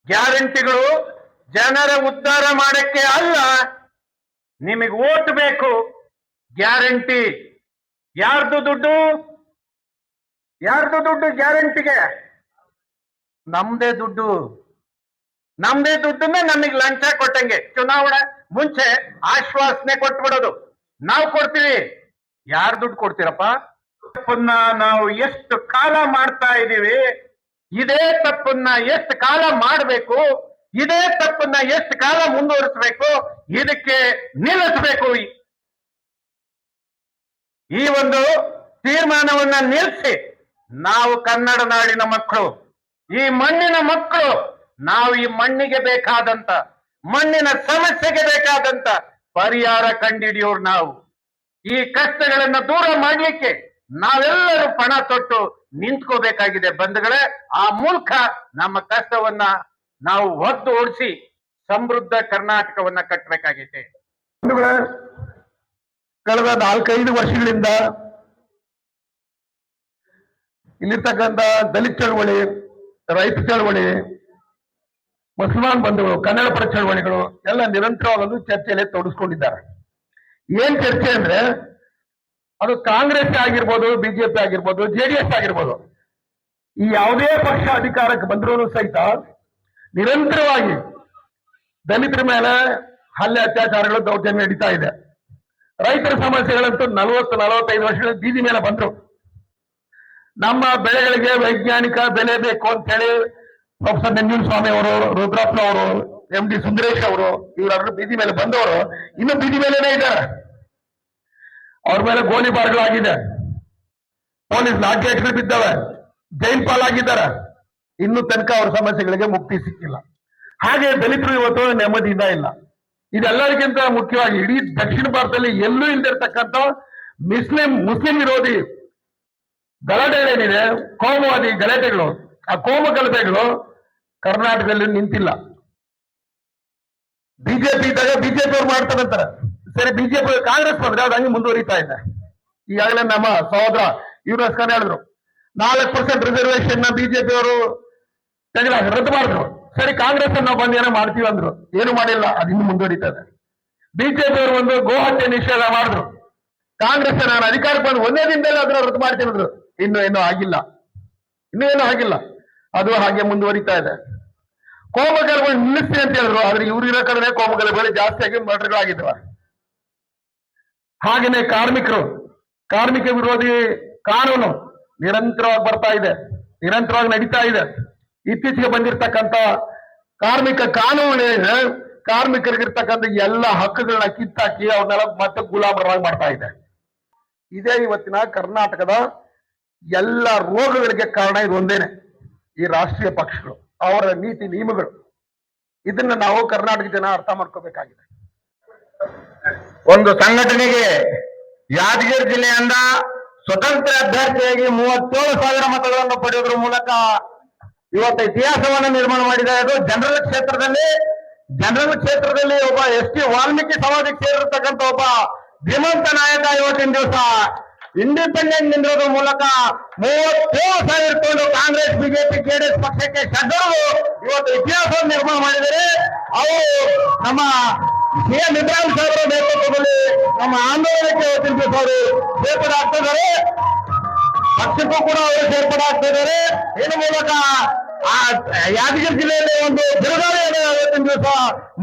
ಗ್ಯಾರಂಟಿಗಳು ಜನರ ಉದ್ಧಾರ ಮಾಡಕ್ಕೆ ಅಲ್ಲ, ನಿಮಗೆ ಓಟ್ ಬೇಕು. ಗ್ಯಾರಂಟಿ ಯಾರ್ದು ದುಡ್ಡು? ಯಾರ್ದು ದುಡ್ಡು ಗ್ಯಾರಂಟಿಗೆ? ನಮ್ದೇ ದುಡ್ಡು. ನಮ್ದೇ ದುಡ್ಡನ್ನ ನಮಗೆ ಲಂಚ ಕೊಟ್ಟಂಗೆ ಚುನಾವಣೆ ಮುಂಚೆ ಆಶ್ವಾಸನೆ ಕೊಟ್ಬಿಡೋದು, ನಾವು ಕೊಡ್ತೀವಿ. ಯಾರ್ ದುಡ್ಡು ಕೊಡ್ತೀರಪ್ಪ? ತಪ್ಪನ್ನ ನಾವು ಎಷ್ಟು ಕಾಲ ಮಾಡ್ತಾ ಇದ್ದೀವಿ, ಇದೇ ತಪ್ಪನ್ನ ಎಷ್ಟು ಕಾಲ ಮಾಡಬೇಕು, ಇದೇ ತಪ್ಪನ್ನ ಎಷ್ಟು ಕಾಲ ಮುಂದುವರಿಸಬೇಕು, ಇದಕ್ಕೆ ನಿಲ್ಲಿಸಬೇಕು. ಈ ಒಂದು ತೀರ್ಮಾನವನ್ನ ನಿಲ್ಲಿಸಿ ನಾವು ಕನ್ನಡ ನಾಡಿನ ಮಕ್ಕಳು, ಈ ಮಣ್ಣಿನ ಮಕ್ಕಳು, ನಾವು ಈ ಮಣ್ಣಿಗೆ ಬೇಕಾದಂತ, ಮಣ್ಣಿನ ಸಮಸ್ಯೆಗೆ ಬೇಕಾದಂತ ಪರಿಹಾರ ಕಂಡುಹಿಡಿಯೋರು ನಾವು. ಈ ಕಷ್ಟಗಳನ್ನ ದೂರ ಮಾಡಲಿಕ್ಕೆ ನಾವೆಲ್ಲರೂ ಪಣ ತೊಟ್ಟು ನಿಂತ್ಕೋಬೇಕಾಗಿದೆ ಬಂಧುಗಳೇ. ಆ ಮೂಲಕ ನಮ್ಮ ಕಷ್ಟವನ್ನ ನಾವು ಒದ್ದು ಓಡಿಸಿ ಸಮೃದ್ಧ ಕರ್ನಾಟಕವನ್ನ ಕಟ್ಟಬೇಕಾಗಿದೆ. ಬಂಧುಗಳೇ, ಕಳೆದ 4-5 ವರ್ಷಗಳಿಂದ ಇಲ್ಲಿರ್ತಕ್ಕಂಥ ದಲಿತ ಚಳವಳಿ, ರೈತ ಚಳವಳಿ, ಮುಸಲ್ಮಾನ್ ಬಂಧುಗಳು, ಕನ್ನಡ ಪರ ಚಳವಳಿಗಳು ಎಲ್ಲ ನಿರಂತರವಾಗಲು ಚರ್ಚೆಯಲ್ಲಿ ತೊಡಗಿಸ್ಕೊಂಡಿದ್ದಾರೆ. ಏನ್ ಚರ್ಚೆ ಅಂದ್ರೆ, ಅದು ಕಾಂಗ್ರೆಸ್ ಆಗಿರ್ಬೋದು, ಬಿಜೆಪಿ ಆಗಿರ್ಬೋದು, ಜೆಡಿಎಸ್ ಆಗಿರ್ಬೋದು, ಈ ಯಾವುದೇ ಪಕ್ಷ ಅಧಿಕಾರಕ್ಕೆ ಬಂದರೂ ಸಹಿತ ನಿರಂತರವಾಗಿ ದಲಿತರ ಮೇಲೆ ಹಲ್ಲೆ, ಅತ್ಯಾಚಾರಗಳು, ದೌರ್ಜನ್ಯ ನಡೀತಾ ಇದೆ. ರೈತರ ಸಮಸ್ಯೆಗಳಂತೂ 40-45 ವರ್ಷಗಳ ಬೀದಿ ಮೇಲೆ ಬಂದ್ರು. ನಮ್ಮ ಬೆಳೆಗಳಿಗೆ ವೈಜ್ಞಾನಿಕ ಬೆಲೆ ಬೇಕು ಅಂತ ಹೇಳಿ ಪ್ರೊಫೆಸರ್ ನಂಜುಂಡಸ್ವಾಮಿ ಅವರು, ರುದ್ರಪ್ಪ ಅವರು, MD ಸುಂದರೇಶ್ ಅವರು, ಇವರೆಲ್ಲರೂ ಬೀದಿ ಮೇಲೆ ಬಂದವರು ಇನ್ನು ಬೀದಿ ಮೇಲೇನೆ ಇದ್ದಾರೆ. ಅವ್ರ ಮೇಲೆ ಗೋಲಿಬಾರ್ಗಳಾಗಿದೆ, ಪೊಲೀಸ್ ಲಾಠಿಗಳು ಬಿದ್ದವೆ, ಜೈಲ್ ಪಾಲಾಗಿದ್ದಾರೆ. ಇನ್ನು ತನಕ ಅವ್ರ ಸಮಸ್ಯೆಗಳಿಗೆ ಮುಕ್ತಿ ಸಿಕ್ಕಿಲ್ಲ. ಹಾಗೆ ದಲಿತರು ಇವತ್ತು ನೆಮ್ಮದಿಯಿಂದ ಇಲ್ಲ. ಇದೆಲ್ಲರಿಗಿಂತ ಮುಖ್ಯವಾಗಿ ಇಡೀ ದಕ್ಷಿಣ ಭಾರತದಲ್ಲಿ ಎಲ್ಲೂ ಇಲ್ದಿರ್ತಕ್ಕಂಥ ಮುಸ್ಲಿಂ ವಿರೋಧಿ ಗಲಾಟೆಗಳೇನಿದೆ, ಕೋಮುವಾದಿ ಗಲಾಟೆಗಳು, ಆ ಕೋಮು ಗಲಾಟೆಗಳು ಕರ್ನಾಟಕದಲ್ಲಿ ನಿಂತಿಲ್ಲ. ಬಿಜೆಪಿ ಇದ್ದಾಗ ಬಿಜೆಪಿ ಅವ್ರು ಮಾಡ್ತಾರಂತಾರೆ, ಸರಿ ಬಿಜೆಪಿ ಕಾಂಗ್ರೆಸ್ ಬಂದ್ರೆ ಅದು ಹಂಗೆ ಮುಂದುವರಿತಾ ಇದೆ. ಈಗಾಗಲೇ ನಮ್ಮ ಸಹೋದರ ಯುವರಾಜ್ ಖಾನ್ ಹೇಳಿದ್ರು, 4% ರಿಸರ್ವೇಶನ್ ನ ಬಿಜೆಪಿ ಅವರು ರದ್ದು ಮಾಡಿದ್ರು. ಸರಿ ಕಾಂಗ್ರೆಸ್ ನಾವು ಬಂದು ಏನೋ ಮಾಡ್ತೀವಿ ಅಂದ್ರು, ಏನು ಮಾಡಿಲ್ಲ, ಅದು ಇನ್ನು ಮುಂದುವರಿತಾ ಇದೆ. ಬಿಜೆಪಿ ಅವರು ಒಂದು ಗೋಹತ್ಯೆ ನಿಷೇಧ ಮಾಡಿದ್ರು, ಕಾಂಗ್ರೆಸ್ ನಾನು ಅಧಿಕಾರಕ್ಕೆ ಬಂದು 1ನೇ ದಿನದಲ್ಲಿ ಅದನ್ನ ರದ್ದು ಮಾಡ್ತಿದ್ರು, ಇನ್ನೂ ಆಗಿಲ್ಲ, ಇನ್ನೂ ಆಗಿಲ್ಲ, ಅದು ಹಾಗೆ ಮುಂದುವರಿತಾ ಇದೆ. ಕೋಮಗಲಭೆ ನಿಲ್ಲಿಸ್ತೀನಿ ಅಂತ ಹೇಳಿದ್ರು, ಆದ್ರೆ ಇವ್ರು ಇರೋ ಕಡೆ ಕೋಮಗಲಭೆ ಜಾಸ್ತಿಯಾಗಿ ಮರ್ಡರ್ಗಳಾಗಿದ್ವ. ಹಾಗೇನೆ ಕಾರ್ಮಿಕ ವಿರೋಧಿ ಕಾನೂನು ನಿರಂತರವಾಗಿ ಬರ್ತಾ ಇದೆ, ನಿರಂತರವಾಗಿ ನಡೀತಾ ಇದೆ. ಇತ್ತೀಚೆಗೆ ಬಂದಿರತಕ್ಕಂತ ಕಾರ್ಮಿಕ ಕಾನೂನು ಕಾರ್ಮಿಕರಿಗಿರ್ತಕ್ಕಂಥ ಎಲ್ಲ ಹಕ್ಕುಗಳನ್ನ ಕಿತ್ತಾಕಿ ಅವ್ರನ್ನೆಲ್ಲ ಮತ್ತೆ ಗುಲಾಮರಾಗಿ ಮಾಡ್ತಾ ಇದೆ. ಇದೇ ಇವತ್ತಿನ ಕರ್ನಾಟಕದ ಎಲ್ಲ ರೋಗಗಳಿಗೆ ಕಾರಣ ಇದು ಒಂದೇನೆ, ಈ ರಾಷ್ಟ್ರೀಯ ಪಕ್ಷಗಳು, ಅವರ ನೀತಿ ನಿಯಮಗಳು. ಇದನ್ನ ನಾವು ಕರ್ನಾಟಕ ಜನ ಅರ್ಥ ಮಾಡ್ಕೋಬೇಕಾಗಿದೆ. ಒಂದು ಸಂಘಟನೆಗೆ ಯಾದಗಿರಿ ಜಿಲ್ಲೆಯಿಂದ ಸ್ವತಂತ್ರ ಅಭ್ಯರ್ಥಿಯಾಗಿ 37,000 ಮತಗಳನ್ನು ಪಡೆಯೋದ್ರ ಮೂಲಕ ಇವತ್ತು ಇತಿಹಾಸವನ್ನು ನಿರ್ಮಾಣ ಮಾಡಿದೆ. ಅದು ಜನರಲ್ ಕ್ಷೇತ್ರದಲ್ಲಿ ಒಬ್ಬ ST ವಾಲ್ಮೀಕಿ ಸಮಾಜಕ್ಕೆ ಸೇರಿರ್ತಕ್ಕಂಥ ಒಬ್ಬ ಧೀಮಂತ ನಾಯಕ ಇವತ್ತಿನ ದಿವಸ ಇಂಡಿಪೆಂಡೆಂಟ್ ನಿಂದಿರೋದ್ರ ಮೂಲಕ 37,000 ಇಟ್ಕೊಂಡು ಕಾಂಗ್ರೆಸ್, ಬಿಜೆಪಿ, JDS ಪಕ್ಷಕ್ಕೆ ಷಡ್ಡರು ಇವತ್ತು ಇತಿಹಾಸವನ್ನು ನಿರ್ಮಾಣ ಮಾಡಿದರೆ. ಅವು ನಮ್ಮ CM ಇಬ್ರಾಹಿಂ ಸಾಹೇಬರ ನೇತೃತ್ವದಲ್ಲಿ ನಮ್ಮ ಆಂದೋಲನಕ್ಕೆ ಇವತ್ತಿನ ದಿವಸ ಅವರು ಸೇರ್ಪಡೆ ಆಗ್ತಾ ಇದ್ದಾರೆ, ಪಕ್ಷಕ್ಕೂ ಕೂಡ ಅವರು ಸೇರ್ಪಡೆ ಆಗ್ತಾ ಇದ್ದಾರೆ. ಇನ್ನು ಮೂಲಕ ಆ ಯಾದಗಿರಿ ಜಿಲ್ಲೆಯಲ್ಲಿ ಒಂದು ಬಿರುಗಾಳಿ ಇವತ್ತಿನ ದಿವಸ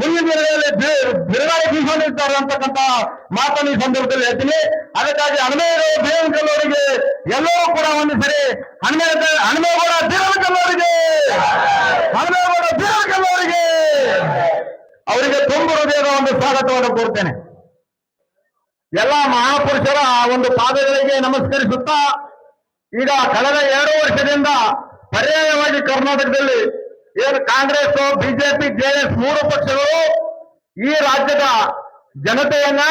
ಮುಂದಿನ ದಿನಗಳಲ್ಲಿ ಬಿರುಗಾಳಿ ಬೀಸೋದಿರ್ತಾರೆ ಅಂತಕ್ಕಂಥ ಮಾತನ್ನು ಈ ಸಂದರ್ಭದಲ್ಲಿ ಹೇಳ್ತೀನಿ. ಅದಕ್ಕಾಗಿ ಹನುಮೇಗೌಡ ದೇವನಕಲ್ಲವರಿಗೆ ಎಲ್ಲವೂ ಕೂಡ ಒಂದು ಸರಿ ಹನುಮೇಗೌಡ ದೇವನಕಲ್ಲವರಿಗೆ ಅವರಿಗೆ ತುಂಬ ಹೃದಯದ ಒಂದು ಸ್ವಾಗತವನ್ನು ಕೋರ್ತೇನೆ. ಎಲ್ಲ ಮಹಾಪುರುಷರ ಒಂದು ಪಾದಗಳಿಗೆ ನಮಸ್ಕರಿಸುತ್ತಾ, ಈಗ ಕಳೆದ 2 ವರ್ಷದಿಂದ ಪರ್ಯಾಯವಾಗಿ ಕರ್ನಾಟಕದಲ್ಲಿ ಏನು ಕಾಂಗ್ರೆಸ್, ಬಿಜೆಪಿ, JDS 3 ಪಕ್ಷಗಳು ಈ ರಾಜ್ಯದ ಜನತೆಯನ್ನ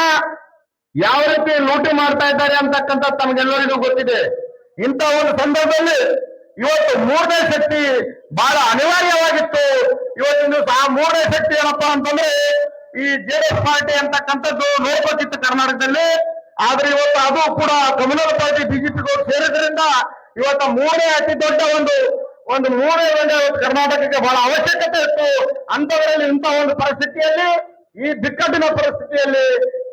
ಯಾವ ರೀತಿ ಲೂಟಿ ಮಾಡ್ತಾ ಇದ್ದಾರೆ ಅಂತಕ್ಕಂಥ ತಮಗೆಲ್ಲರಿಗೂ ಗೊತ್ತಿದೆ. ಇಂಥ ಒಂದು ಸಂದರ್ಭದಲ್ಲಿ ಇವತ್ತು 3ನೇ ಶಕ್ತಿ ಬಹಳ ಅನಿವಾರ್ಯವಾಗಿತ್ತು. ಇವತ್ತಿನ ದಿವಸ ಆ 3ನೇ ಶಕ್ತಿ ಏನಪ್ಪಾ ಅಂತಂದ್ರೆ ಈ JDS ಪಾರ್ಟಿ ಅಂತಕ್ಕಂಥದ್ದು ನೋಡ್ಬೇಕಿತ್ತು ಕರ್ನಾಟಕದಲ್ಲಿ. ಆದ್ರೆ ಇವತ್ತು ಅದು ಕೂಡ ಕಮ್ಯುನಲ್ ಪಾರ್ಟಿ ಬಿಜೆಪಿಗೂ ಸೇರಿದ್ರಿಂದ ಇವತ್ತು 3ನೇ ಅತಿ ದೊಡ್ಡ ಒಂದು 3ನೇ ಕರ್ನಾಟಕಕ್ಕೆ ಬಹಳ ಅವಶ್ಯಕತೆ ಇತ್ತು. ಅಂತವರಲ್ಲಿ ಇಂಥ ಒಂದು ಪರಿಸ್ಥಿತಿಯಲ್ಲಿ, ಈ ಬಿಕ್ಕಟ್ಟಿನ ಪರಿಸ್ಥಿತಿಯಲ್ಲಿ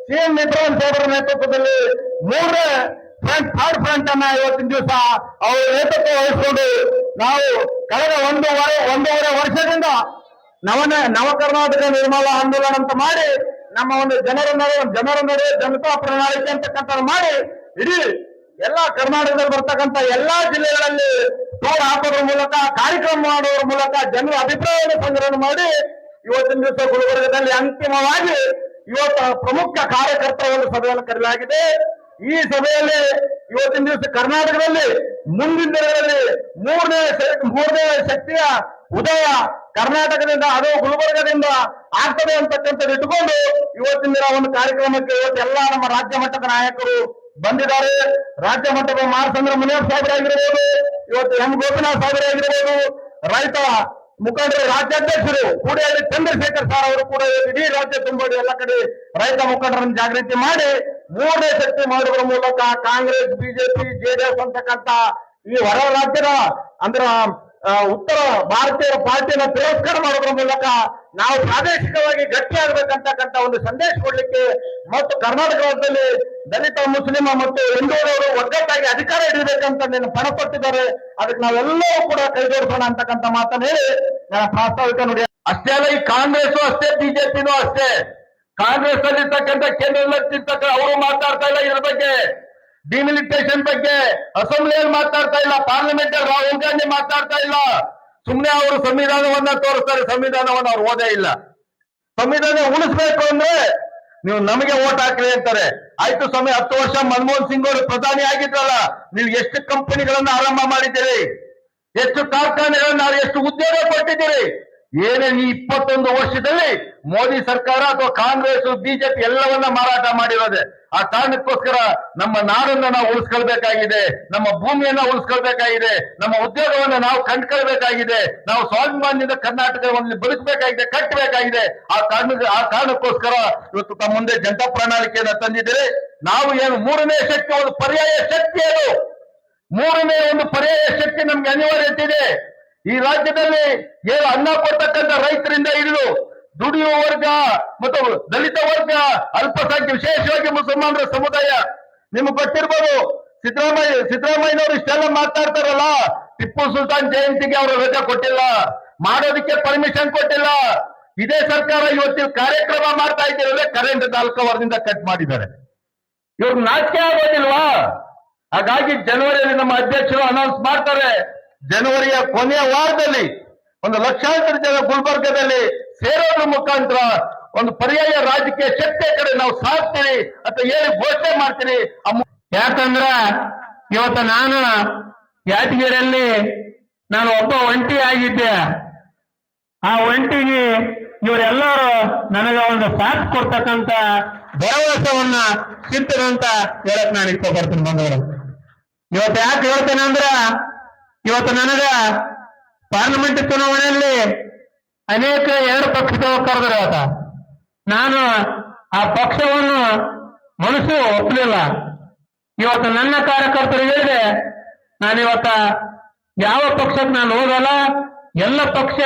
CM ಇಬ್ರಾಹಿಂ ಸಾಹೇಬರ ನೇತೃತ್ವದಲ್ಲಿ 3ನೇ ಫ್ರಂಟ್, 3rd ಫ್ರಂಟ್ ಅನ್ನ ಇವತ್ತಿನ ದಿವಸ ಅವರು ನೇತೃತ್ವ ವಹಿಸಿಕೊಂಡು ನಾವು ಕಳೆದ ಒಂದೂವರೆ ವರ್ಷದಿಂದ ನವ ಕರ್ನಾಟಕ ನಿರ್ಮಾಣ ಆಂದೋಲನ ಅಂತ ಮಾಡಿ ನಮ್ಮ ಒಂದು ಜನರ ನಡೆ ಜನತಾ ಪ್ರಣಾಳಿಕೆ ಅಂತಕ್ಕಂಥ ಮಾಡಿ ಇಡೀ ಎಲ್ಲಾ ಕರ್ನಾಟಕದಲ್ಲಿ ಬರ್ತಕ್ಕಂಥ ಎಲ್ಲಾ ಜಿಲ್ಲೆಗಳಲ್ಲಿ ಟೂರ್ ಹಾಕೋದ್ರ ಮೂಲಕ ಕಾರ್ಯಕ್ರಮ ಮಾಡೋದ್ರ ಮೂಲಕ ಜನರ ಅಭಿಪ್ರಾಯವನ್ನು ಸಂಗ್ರಹಣೆ ಮಾಡಿ ಇವತ್ತಿನ ದಿವಸ ಗುಲ್ಬರ್ಗದಲ್ಲಿ ಅಂತಿಮವಾಗಿ ಇವತ್ತು ಪ್ರಮುಖ ಕಾರ್ಯಕರ್ತರ ಒಂದು ಸಭೆಯನ್ನು ಕರೆಯಲಾಗಿದೆ. ಈ ಸಭೆಯಲ್ಲಿ ಇವತ್ತಿನ ದಿವಸ ಕರ್ನಾಟಕದಲ್ಲಿ ಮುಂದಿನ ದಿನಗಳಲ್ಲಿ ಮೂರನೇ ಶಕ್ತಿಯ ಉದಯ ಕರ್ನಾಟಕದಿಂದ ಅದು ಗುಲ್ಬರ್ಗದಿಂದ ಆಗ್ತದೆ ಅಂತಕ್ಕಂಥದ್ದು ಇಟ್ಟುಕೊಂಡು ಇವತ್ತಿನ ದಿನ ಒಂದು ಕಾರ್ಯಕ್ರಮಕ್ಕೆ ಇವತ್ತು ಎಲ್ಲ ನಮ್ಮ ರಾಜ್ಯ ಮಟ್ಟದ ನಾಯಕರು ಬಂದಿದ್ದಾರೆ. ರಾಜ್ಯ ಮಟ್ಟದ ಮಾರಚಂದ್ರ ಮುನಿಯಪ್ಪ ಸಾಹೇಬರಾಗಿರ್ಬೋದು, ಇವತ್ತು ಎಂ ಗೋಪಿನಾಥ್ ಸಾಹೇಬರಾಗಿರ್ಬೋದು, ರೈತ ಮುಖಂಡರು ರಾಜ್ಯಾಧ್ಯಕ್ಷರು ಕೂಡಿಯಲ್ಲಿ ಚಂದ್ರಶೇಖರ್ ಸರ್ ಅವರು ಕೂಡ ಇಡೀ ರಾಜ್ಯ ತುಂಬಿ ಎಲ್ಲ ಕಡೆ ರೈತ ಮುಖಂಡರನ್ನು ಜಾಗೃತಿ ಮಾಡಿ ಮೂರನೇ ಶಕ್ತಿ ಮಾಡುವುದರ ಮೂಲಕ ಕಾಂಗ್ರೆಸ್, ಬಿಜೆಪಿ, ಜೆಡಿಎಸ್ ಅಂತಕ್ಕಂಥ ಈ ಹೊರ ರಾಜ್ಯದ ಅಂದ್ರ ಉತ್ತರ ಭಾರತೀಯ ಪಾರ್ಟಿಯನ್ನು ತಿರಸ್ಕಾರ ಮಾಡೋದ್ರ ಮೂಲಕ ನಾವು ಪ್ರಾದೇಶಿಕವಾಗಿ ಗಟ್ಟಿಯಾಗಬೇಕಂತಕ್ಕಂಥ ಒಂದು ಸಂದೇಶ ಕೊಡ್ಲಿಕ್ಕೆ ಮತ್ತು ಕರ್ನಾಟಕ ರಾಜ್ಯದಲ್ಲಿ ದಲಿತ, ಮುಸ್ಲಿಮ ಮತ್ತು ಹಿಂದುಳಿದವರು ಒಗ್ಗಟ್ಟಾಗಿ ಅಧಿಕಾರ ಹಿಡಿಬೇಕಂತ ಪಣ ಕೊಟ್ಟಿದ್ದಾರೆ. ಅದಕ್ಕೆ ನಾವೆಲ್ಲರೂ ಕೂಡ ಕೈ ಜೋಡಿಸೋಣ ಅಂತಕ್ಕಂಥ ಮಾತನ್ನು ಹೇಳಿ ನಾನು ಪ್ರಾಸ್ತಾವಿಕ ನುಡಿ. ಅಷ್ಟೇ ಅಲ್ಲ, ಈ ಕಾಂಗ್ರೆಸ್ ಅಷ್ಟೇ, ಬಿಜೆಪಿನೂ ಅಷ್ಟೇ. ಕಾಂಗ್ರೆಸ್ ಅಲ್ಲಿರ್ತಕ್ಕಂಥ ಕೇಂದ್ರದಲ್ಲಿರ್ತಕ್ಕ ಅವರು ಮಾತಾಡ್ತಾ ಇಲ್ಲ ಇದ್ರ ಬಗ್ಗೆ, ಡಿಮಿಲಿಟೇಷನ್ ಬಗ್ಗೆ ಅಸೆಂಬ್ಲಿಯಲ್ಲಿ ಮಾತಾಡ್ತಾ ಇಲ್ಲ, ಪಾರ್ಲಿಮೆಂಟ್ ಅಲ್ಲಿ ರಾಹುಲ್ ಗಾಂಧಿ ಮಾತಾಡ್ತಾ ಇಲ್ಲ. ಸುಮ್ಮನೆ ಅವರು ಸಂವಿಧಾನವನ್ನ ತೋರಿಸ್ತಾರೆ, ಸಂವಿಧಾನವನ್ನ ಅವ್ರು ಓದೇ ಇಲ್ಲ. ಸಂವಿಧಾನ ಉಳಿಸ್ಬೇಕು ಅಂದ್ರೆ ನೀವು ನಮಗೆ ಓಟ್ ಹಾಕ್ರಿ ಅಂತಾರೆ. ಆಯ್ತು ಸ್ವಾಮಿ, 10 ವರ್ಷ ಮನಮೋಹನ್ ಸಿಂಗ್ ಅವರು ಪ್ರಧಾನಿ ಆಗಿದ್ರಲ್ಲ, ನೀವು ಎಷ್ಟು ಕಂಪನಿಗಳನ್ನ ಆರಂಭ ಮಾಡಿದ್ದೀರಿ, ಎಷ್ಟು ಕಾರ್ಖಾನೆಗಳನ್ನ, ಎಷ್ಟು ಉದ್ಯೋಗ ಕೊಟ್ಟಿದ್ದೀರಿ? ಏನೇ ಈ 21 ವರ್ಷದಲ್ಲಿ ಮೋದಿ ಸರ್ಕಾರ ಅಥವಾ ಕಾಂಗ್ರೆಸ್, ಬಿಜೆಪಿ ಎಲ್ಲವನ್ನ ಮಾರಾಟ ಮಾಡಿರೋದೆ. ಆ ಕಾರಣಕ್ಕೋಸ್ಕರ ನಮ್ಮ ನಾಡನ್ನ ನಾವು ಉಳಿಸ್ಕೊಳ್ಬೇಕಾಗಿದೆ, ನಮ್ಮ ಭೂಮಿಯನ್ನ ಉಳಿಸ್ಕೊಳ್ಬೇಕಾಗಿದೆ, ನಮ್ಮ ಉದ್ಯೋಗವನ್ನ ನಾವು ಕಂಡ್ಕೊಳ್ಬೇಕಾಗಿದೆ, ನಾವು ಸ್ವಾಭಿಮಾನದಿಂದ ಕರ್ನಾಟಕವನ್ನು ಬದುಕಬೇಕಾಗಿದೆ, ಕಟ್ಟಬೇಕಾಗಿದೆ. ಆ ಕಾರಣಕ್ಕೋಸ್ಕರ ಇವತ್ತು ತಮ್ಮ ಮುಂದೆ ಜನತಾ ಪ್ರಣಾಳಿಕೆಯನ್ನ ತಂದಿದ್ದೀರಿ. ನಾವು ಏನು ಮೂರನೇ ಶಕ್ತಿ, ಒಂದು ಪರ್ಯಾಯ ಶಕ್ತಿ, ಅದು ಮೂರನೇ ಒಂದು ಪರ್ಯಾಯ ಶಕ್ತಿ ನಮ್ಗೆ ಅನಿವಾರ್ಯತೆ ಇದೆ. ಈ ರಾಜ್ಯದಲ್ಲಿ ಏನು ಅನ್ನ ಕೊಡ್ತಕ್ಕಂಥ ರೈತರಿಂದ ಹಿಡಿದು ದುಡಿಯುವ ವರ್ಗ ಮತ್ತು ದಲಿತ ವರ್ಗ, ಅಲ್ಪಸಂಖ್ಯೆ, ವಿಶೇಷವಾಗಿ ಮುಸಲ್ಮಾನರ ಸಮುದಾಯ, ನಿಮ್ಗೆ ಗೊತ್ತಿರ್ಬೋದು. ಸಿದ್ದರಾಮಯ್ಯನವರು ಇಷ್ಟೆಲ್ಲ ಮಾತಾಡ್ತಾರಲ್ಲ, ಟಿಪ್ಪು ಸುಲ್ತಾನ್ ಜಯಂತಿಗೆ ಅವರು ರಜೆ ಕೊಟ್ಟಿಲ್ಲ, ಮಾಡೋದಕ್ಕೆ ಪರ್ಮಿಷನ್ ಕೊಟ್ಟಿಲ್ಲ. ಇದೇ ಸರ್ಕಾರ ಇವತ್ತಿನ ಕಾರ್ಯಕ್ರಮ ಮಾಡ್ತಾ ಇದ್ದೀರಲ್ಲ, ಕರೆಂಟ್ 4 ಅವರ್ದಿಂದ ಕಟ್ ಮಾಡಿದ್ದಾರೆ. ಇವ್ರಿಗೆ ನಾಚಿಕೆ ಆಗೋದಿಲ್ವಾ? ಹಾಗಾಗಿ ಜನವರಿಯಲ್ಲಿ ನಮ್ಮ ಅಧ್ಯಕ್ಷರು ಅನೌನ್ಸ್ ಮಾಡ್ತಾರೆ, ಜನವರಿಯ ಕೊನೆಯ ವಾರದಲ್ಲಿ 1 ಲಕ್ಷಾಂತರ ಜನ ಗುಲ್ಬರ್ಗದಲ್ಲಿ ಸೇರೋದ್ರ ಮುಖಾಂತರ ಒಂದು ಪರ್ಯಾಯ ರಾಜಕೀಯ ಶಕ್ತಿಯ ಕಡೆ ನಾವು ಸಾಗ್ತೀವಿ ಅಂತ ಹೇಳಿ ಘೋಷಣೆ ಮಾಡ್ತೀನಿ. ಯಾಕಂದ್ರ ಇವತ್ತು ನಾನು ಯಾದಗಿರಿಯಲ್ಲಿ ನಾನು ಒಬ್ಬ ಒಂಟಿ ಆಗಿದ್ದೆ. ಆ ಒಂಟಿಗೆ ಇವರೆಲ್ಲರೂ ನನಗೆ ಒಂದು ಸಾಥ್ ಕೊಡ್ತಕ್ಕಂತ ಭರವಸೆವನ್ನ ಸಿಗ್ತದೆ ಅಂತ ಹೇಳಕ್ ನಾನು ಇಷ್ಟಪಡ್ತೀನಿ ಬಂದವರು. ಇವತ್ತು ಯಾಕೆ ಹೇಳ್ತೇನೆ ಅಂದ್ರ, ಇವತ್ತು ನನಗ ಪಾರ್ಲಿಮೆಂಟ್ ಚುನಾವಣೆಯಲ್ಲಿ ಅನೇಕ 2 ಪಕ್ಷದವರು ಕರೆದ್ರು. ಇವತ್ತ ನಾನು ಆ ಪಕ್ಷವನ್ನು ಮನಸ್ಸು ಒಪ್ಪಲಿಲ್ಲ. ಇವತ್ತು ನನ್ನ ಕಾರ್ಯಕರ್ತರಿಗೆ ಹೇಳಿದೆ, ನಾನಿವತ್ತ ಯಾವ ಪಕ್ಷಕ್ಕೆ ನಾನು ಹೋಗಲ್ಲ, ಎಲ್ಲ ಪಕ್ಷ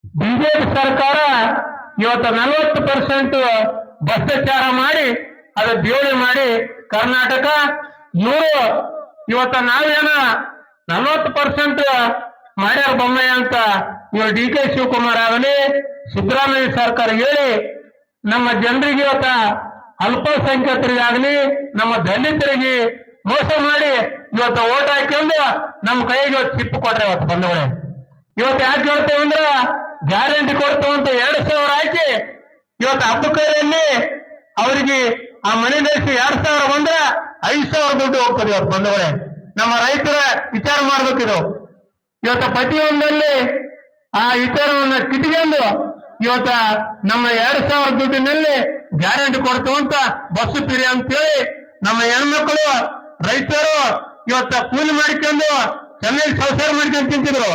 ಬಿಜೆಪಿ ಸರ್ಕಾರ ಇವತ್ತು 40% ಭ್ರಷ್ಟಾಚಾರ ಮಾಡಿ ಅದು ದಿವಾಳಿ ಮಾಡಿ ಕರ್ನಾಟಕ 100 ಇವತ್ತ ನಾವೇನ 40% ಮಾಡ್ಯಾರ ಬೊಮ್ಮಯ್ಯ ಅಂತ ಇವರು DK ಶಿವಕುಮಾರ್ ಆಗಲಿ, ಸಿದ್ದರಾಮಯ್ಯ ಸರ್ಕಾರ ಹೇಳಿ ನಮ್ಮ ಜನರಿಗೆ ಇವತ್ತ ಅಲ್ಪಸಂಖ್ಯಾತರಿಗಾಗಲಿ, ನಮ್ಮ ದಲಿತರಿಗೆ ಮೋಸ ಮಾಡಿ ಇವತ್ತು ಓಟ್ ಹಾಕೊಂಡು ನಮ್ಮ ಕೈಗೆ ಇವತ್ತು ಚಿಪ್ಪು ಕೊಟ್ರೆ ಇವತ್ತು ಬಂದವಳೆ. ಇವತ್ತು ಯಾಕೆ ಹೇಳ್ತೇವೆ ಅಂದ್ರ, ಗ್ಯಾರಂಟಿ ಕೊಡ್ತೇವೆ ಅಂತ 2,000 ಹಾಕಿ ಇವತ್ತು ಹಬ್ಬಕೈಯಲ್ಲಿ ಅವರಿಗೆ ಆ ಮನೆ ನಡೆಸಿ 2,000 ಬಂದ್ರೆ 5,000 ದುಡ್ಡು ಹೋಗ್ತದೆ ಇವತ್ತು ಬಂದವಳೆ. ನಮ್ಮ ರೈತರ ವಿಚಾರ ಮಾಡ್ಬೇಕಿದು. ಇವತ್ತು ಪ್ರತಿಯೊಂದಲ್ಲಿ ಆ ವಿಚಾರವನ್ನ ಕಿಟ್ಕೊಂಡು ಇವತ್ತ ನಮ್ಮ 2,000 ದುಡ್ಡಿನಲ್ಲಿ ಗ್ಯಾರಂಟಿ ಕೊಡ್ತೇವೆ ಅಂತ ಬಸ್ಸು ಪಿರಿ ಅಂತೇಳಿ ನಮ್ಮ ಹೆಣ್ಮಕ್ಳು ರೈತರು ಇವತ್ತ ಕೂಲಿ ಮಾಡಿಕೊಂಡು ಚೆನ್ನಾಗಿ ಸಂಸಾರ ಮಾಡ್ಕೊಂಡು ತಿಂತಿದ್ರು.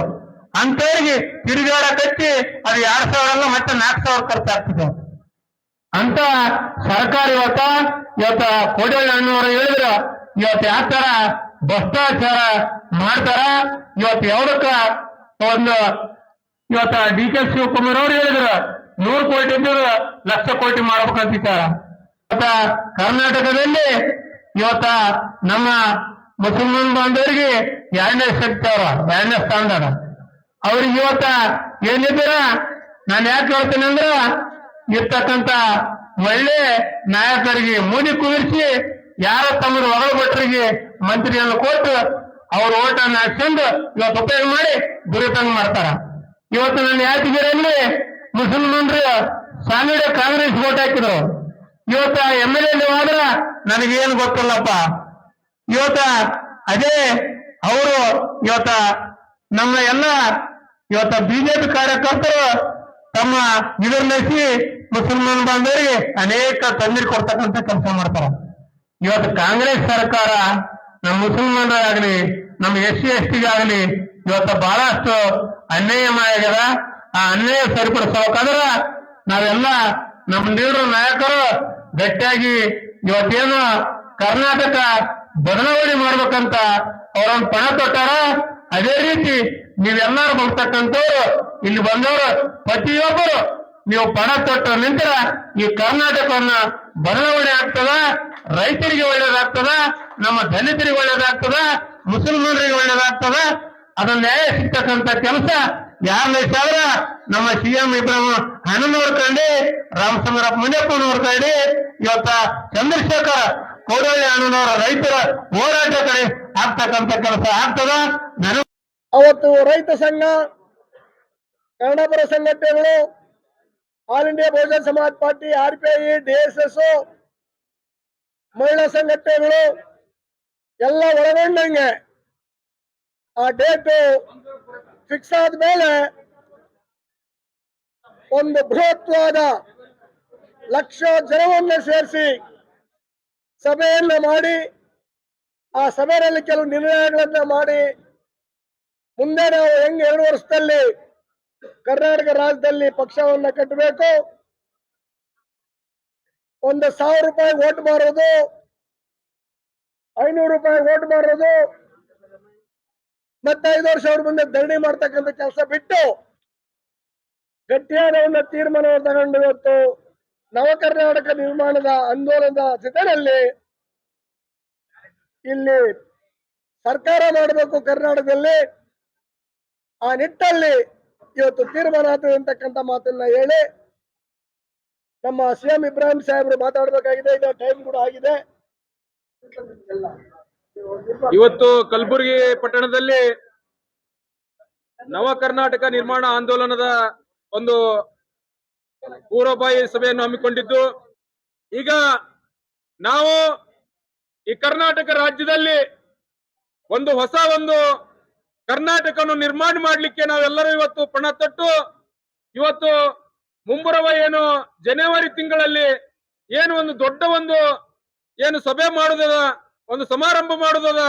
ಅಂತವ್ರಿಗೆ ತಿರುಗಾಡ ಕಟ್ಟಿ ಅದು 2,000 ಅಲ್ಲ, ಮತ್ತೆ 4,000 ಖರ್ಚಾಗ್ತದೆ ಅಂತ ಸರ್ಕಾರ ಇವತ್ತ ಕೋಡಿಹಳ್ಳಿ ಅಣ್ಣವರು ಹೇಳಿದ್ರು. ಇವತ್ತು ಯಾವ ತರ ಭ್ರಷ್ಟಾಚಾರ ಮಾಡ್ತಾರ, ಇವತ್ತು ಯಾವ್ದಕ್ಕ ಒಂದು ಇವತ್ತ DK ಶಿವಕುಮಾರ್ ಅವರು ಹೇಳಿದ್ರು 100 ಕೋಟಿ ಇದ್ರು 1,00,000 ಕೋಟಿ ಮಾಡ್ಬೇಕಂತಿದ್ದಾರೆ. ಇವತ್ತ ಕರ್ನಾಟಕದಲ್ಲಿ ಇವತ್ತ ನಮ್ಮ ಮುಸಲ್ಮಾನ್ ಬಾಂಧವರಿಗೆ 2ನೇ ಶಕ್ತಿ, 2ನೇ ಸ್ಥಾನದಾಗ ಅವ್ರಿಗೆ ಇವತ್ತ ಏನಿದ್ದೀರ. ನಾನು ಯಾಕೆ ಹೇಳ್ತೀನಿ ಅಂದ್ರ, ಇರ್ತಕ್ಕಂಥ ಒಳ್ಳೆ ನಾಯಕರಿಗೆ ಮೋದಿ ಕುದಿಸಿ ಯಾರೋ ತಮ್ಮ ಹೊಗಳ ಭಟ್ರಿಗೆ ಮಂತ್ರಿಯನ್ನು ಕೊಟ್ಟು ಅವ್ರ ಓಟನ್ನು ಹಾಕ್ಕೊಂಡು ಇವತ್ತು ಉಪಯೋಗ ಮಾಡಿ ದುರಿತಂಗ ಮಾಡ್ತಾರ. ಇವತ್ತು ನನ್ನ ಯಾದಗಿರಿಯಲ್ಲಿ ಮುಸಲ್ಮಾನರು ಸಾಲಿಡ ಕಾಂಗ್ರೆಸ್ ವೋಟ್ ಹಾಕಿದ್ರು. ಇವತ್ತ MLA ಹೋದ್ರ ನನಗೇನು ಗೊತ್ತಿಲ್ಲಪ್ಪ. ಇವತ್ತ ಅದೇ ಅವರು ಇವತ್ತ ನಮ್ಮ ಎಲ್ಲ ಇವತ್ತ ಬಿಜೆಪಿ ಕಾರ್ಯಕರ್ತರು ತಮ್ಮ ನಿರ್ಣಯಿಸಿ ಮುಸಲ್ಮಾನ್ ಬಾಂಧವರಿಗೆ ಅನೇಕ ತೊಂದರೆ ಕೊಡ್ತಕ್ಕಂಥ ಕೆಲಸ ಮಾಡ್ತಾರ. ಇವತ್ತು ಕಾಂಗ್ರೆಸ್ ಸರ್ಕಾರ ನಮ್ಮ ಮುಸಲ್ಮಾನರಾಗಲಿ ನಮ್ಮ SC/ST ಇವತ್ತು ಬಹಳಷ್ಟು ಅನ್ಯಾಯ ಆಗ್ಯದ. ಆ ಅನ್ಯಾಯ ಸರಿಪಡಿಸಬೇಕಾದ್ರ ನಾವೆಲ್ಲ ನಮ್ಮ ಲೀಡರ್ ನಾಯಕರು ಗಟ್ಟಿಯಾಗಿ ಇವತ್ತೇನು ಕರ್ನಾಟಕ ಬದಲಾವಣೆ ಮಾಡ್ಬೇಕಂತ ಅವರನ್ನು ಪಣ ತೊಟ್ಟಾರ. ಅದೇ ರೀತಿ ನೀವೆಲ್ಲರೂ ಬರ್ತಕ್ಕಂಥವ್ರು ಇಲ್ಲಿ ಬಂದವರು ಪ್ರತಿಯೊಬ್ಬರು ನೀವು ಪಣ ತೊಟ್ಟ ನಂತರ ಈ ಕರ್ನಾಟಕವನ್ನ ಬದಲಾವಣೆ ಆಗ್ತದ, ರೈತರಿಗೆ ಒಳ್ಳೇದಾಗ್ತದ, ನಮ್ಮ ದಲಿತರಿಗೆ ಒಳ್ಳೇದಾಗ್ತದ, ಮುಸಲ್ಮಾನರಿಗೆ ಒಳ್ಳೇದಾಗ್ತದ. ಅದನ್ನ ನ್ಯಾಯ ಸಿಗ್ತಕ್ಕಂಥ ಕೆಲಸ ಯಾರು ನಡೆಸಾದ್ರ ನಮ್ಮ CM ಇಬ್ರಾಹಿಂ ಹಣ್ಣನವ್ರ ಕಂಡು, ರಾಮಚಂದ್ರಪ್ಪ ಮುನಿಯಪ್ಪನವ್ರ ಕಂಡು, ಇವತ್ತ ಚಂದ್ರಶೇಖರ್ ಕೋಡಳ್ಳಿ ಅಣ್ಣನವರ ರೈತರ ಹೋರಾಟ ಕಡೆ ಆಗ್ತಕ್ಕಂಥ ಕೆಲಸ ಆಗ್ತದ. ಅವತ್ತು ರೈತ ಸಂಘ, ಕನ್ನಡಪರ ಸಂಘಟನೆಗಳು, ಆಲ್ ಇಂಡಿಯಾ ಬಹುಜನ ಸಮಾಜ್ ಪಾರ್ಟಿ, RPI, DSS, ಮಹಿಳಾ ಸಂಘಟನೆಗಳು ಎಲ್ಲ ಒಳಗೊಂಡಂಗೆ ಆ ಡೇಟ್ ಫಿಕ್ಸ್ ಆದ್ಮೇಲೆ ಒಂದು ಬೃಹತ್ವಾದ ಲಕ್ಷ ಜನವನ್ನ ಸೇರಿಸಿ ಸಭೆಯನ್ನ ಮಾಡಿ, ಆ ಸಭೆಯಲ್ಲಿ ಕೆಲವು ನಿರ್ಣಯಗಳನ್ನ ಮಾಡಿ, ಮುಂದೆ ನಾವು ಹೆಂಗ್ 2 ವರ್ಷದಲ್ಲಿ ಕರ್ನಾಟಕ ರಾಜ್ಯದಲ್ಲಿ ಪಕ್ಷವನ್ನ ಕಟ್ಟಬೇಕು, 1,000 ರೂಪಾಯಿ ವೋಟ್ ಮಾರೋದು, 500 ರೂಪಾಯಿ ವೋಟ್ ಮಾರೋದು, ಮತ್ತೆ 5 ವರ್ಷ ಅವ್ರ ಮುಂದೆ ಧರಣಿ ಮಾಡ್ತಕ್ಕಂಥ ಕೆಲಸ ಬಿಟ್ಟು ಗಟ್ಟಿಯಾದ ಒಂದು ತೀರ್ಮಾನವನ್ನು ತಗೊಂಡು ಇವತ್ತು ನವ ಕರ್ನಾಟಕ ನಿರ್ಮಾಣದ ಆಂದೋಲನದ ಜೊತೆಯಲ್ಲಿ ಇಲ್ಲಿ ಸರ್ಕಾರ ಮಾಡಬೇಕು ಕರ್ನಾಟಕದಲ್ಲಿ. ಆ ನಿಟ್ಟಲ್ಲಿ ಇವತ್ತು ತೀರ್ಮಾನ ಆಗ್ತದೆ ಅಂತಕ್ಕಂಥ ಮಾತನ್ನ ಹೇಳಿ ನಮ್ಮ CM ಇಬ್ರಾಹಿಂ ಸಾಹೇಬರು ಮಾತಾಡಬೇಕಾಗಿದೆ. ಈಗ ಟೈಮ್ ಕೂಡ ಆಗಿದೆ. ಇವತ್ತು ಕಲಬುರಗಿ ಪಟ್ಟಣದಲ್ಲಿ ನವ ಕರ್ನಾಟಕ ನಿರ್ಮಾಣ ಆಂದೋಲನದ ಒಂದು ಪೂರ್ವಭಾವಿ ಸಭೆಯನ್ನು ಹಮ್ಮಿಕೊಂಡಿದ್ದು, ಈಗ ನಾವು ಈ ಕರ್ನಾಟಕ ರಾಜ್ಯದಲ್ಲಿ ಒಂದು ಹೊಸ ಕರ್ನಾಟಕವನ್ನು ನಿರ್ಮಾಣ ಮಾಡಲಿಕ್ಕೆ ನಾವೆಲ್ಲರೂ ಇವತ್ತು ಪಣ ತೊಟ್ಟು ಇವತ್ತು ಮುಂಬರುವ ಏನು ಜನವರಿ ತಿಂಗಳಲ್ಲಿ ಏನು ಒಂದು ದೊಡ್ಡ ಏನು ಸಭೆ ಮಾಡುವುದದ, ಒಂದು ಸಮಾರಂಭ ಮಾಡುವುದದ,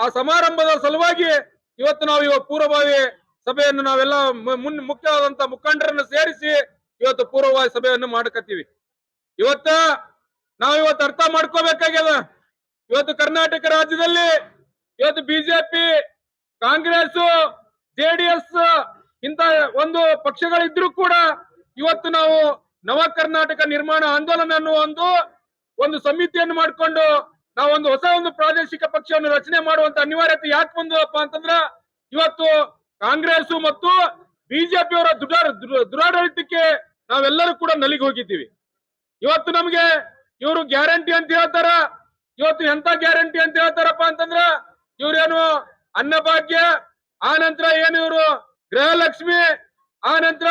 ಆ ಸಮಾರಂಭದ ಸಲುವಾಗಿ ಇವತ್ತು ನಾವು ಪೂರ್ವಭಾವಿ ಸಭೆಯನ್ನು ನಾವೆಲ್ಲ ಮುಖ್ಯವಾದಂತ ಮುಖಂಡರನ್ನು ಸೇರಿಸಿ ಇವತ್ತು ಪೂರ್ವಭಾವಿ ಸಭೆಯನ್ನು ಮಾಡಕತ್ತೀವಿ. ನಾವಿವತ್ತು ಅರ್ಥ ಮಾಡ್ಕೋಬೇಕಾಗ್ಯದ. ಇವತ್ತು ಕರ್ನಾಟಕ ರಾಜ್ಯದಲ್ಲಿ ಇವತ್ತು ಬಿಜೆಪಿ, ಕಾಂಗ್ರೆಸ್, JDS ಇಂತ ಒಂದು ಪಕ್ಷಗಳಿದ್ರೂ ಕೂಡ ಇವತ್ತು ನಾವು ನವ ಕರ್ನಾಟಕ ನಿರ್ಮಾಣ ಆಂದೋಲನ ಅನ್ನುವ ಒಂದು ಸಮಿತಿಯನ್ನು ಮಾಡಿಕೊಂಡು ನಾವು ಹೊಸ ಪ್ರಾದೇಶಿಕ ಪಕ್ಷವನ್ನು ರಚನೆ ಮಾಡುವಂತ ಅನಿವಾರ್ಯತೆ ಯಾಕೆ ಬಂದಪ್ಪ ಅಂತಂದ್ರ ಇವತ್ತು ಕಾಂಗ್ರೆಸ್ ಮತ್ತು ಬಿಜೆಪಿ ಅವರ ದುರಾಡಳಿತಕ್ಕೆ ನಾವೆಲ್ಲರೂ ಕೂಡ ನಲಿಗೆ ಹೋಗಿದ್ದೀವಿ. ಇವತ್ತು ನಮ್ಗೆ ಇವರು ಗ್ಯಾರಂಟಿ ಅಂತ ಹೇಳ್ತಾರ. ಇವತ್ತು ಎಂತ ಗ್ಯಾರಂಟಿ ಅಂತ ಹೇಳ್ತಾರಪ್ಪ ಅಂತಂದ್ರ ಇವ್ರೇನು ಅನ್ನಭಾಗ್ಯ, ಆ ನಂತರ ಏನು ಇವರು ಗೃಹಲಕ್ಷ್ಮಿ, ಆ ನಂತರ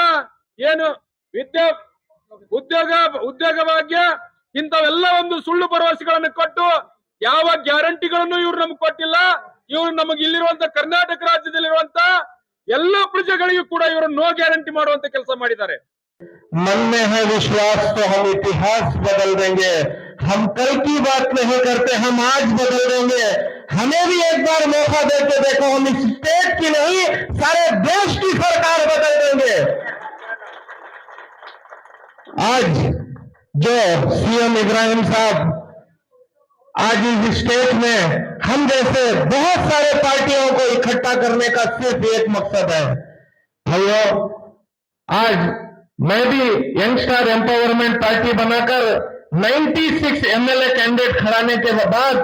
ಏನು ಉದ್ಯೋಗ ಭಾಗ್ಯ, ಇಂಥವೆಲ್ಲ ಸುಳ್ಳು ಭರವಸೆಗಳನ್ನು ಕೊಟ್ಟು ಯಾವ ಗ್ಯಾರಂಟಿಗಳನ್ನು ಇವ್ರು ನಮ್ಗೆ ಕೊಟ್ಟಿಲ್ಲ. ಇವರು ನಮಗೆ ಇಲ್ಲಿರುವಂತ ಕರ್ನಾಟಕ ರಾಜ್ಯದಲ್ಲಿರುವಂತ ಎಲ್ಲ ಪ್ರಜೆಗಳಿಗೂ ಕೂಡ ಇವರು ನೋ ಗ್ಯಾರಂಟಿ ಮಾಡುವಂತ ಕೆಲಸ ಮಾಡಿದ್ದಾರೆ. मन में है विश्वास तो हम इतिहास बदल देंगे. हम कल की बात नहीं करते, हम आज बदल देंगे. हमें भी एक बार मौका देके देखो, हम इस स्टेट की नहीं सारे देश की सरकार बदल देंगे. आज जो CM इब्राहिम साहब आज इस स्टेट में हम जैसे बहुत सारे पार्टियों को इकट्ठा करने का सिर्फ एक मकसद है. भाइयों, आज मैं भी यंगस्टर एम्पावरमेंट पार्टी बनाकर 96 MLA कैंडिडेट खड़ाने के बाद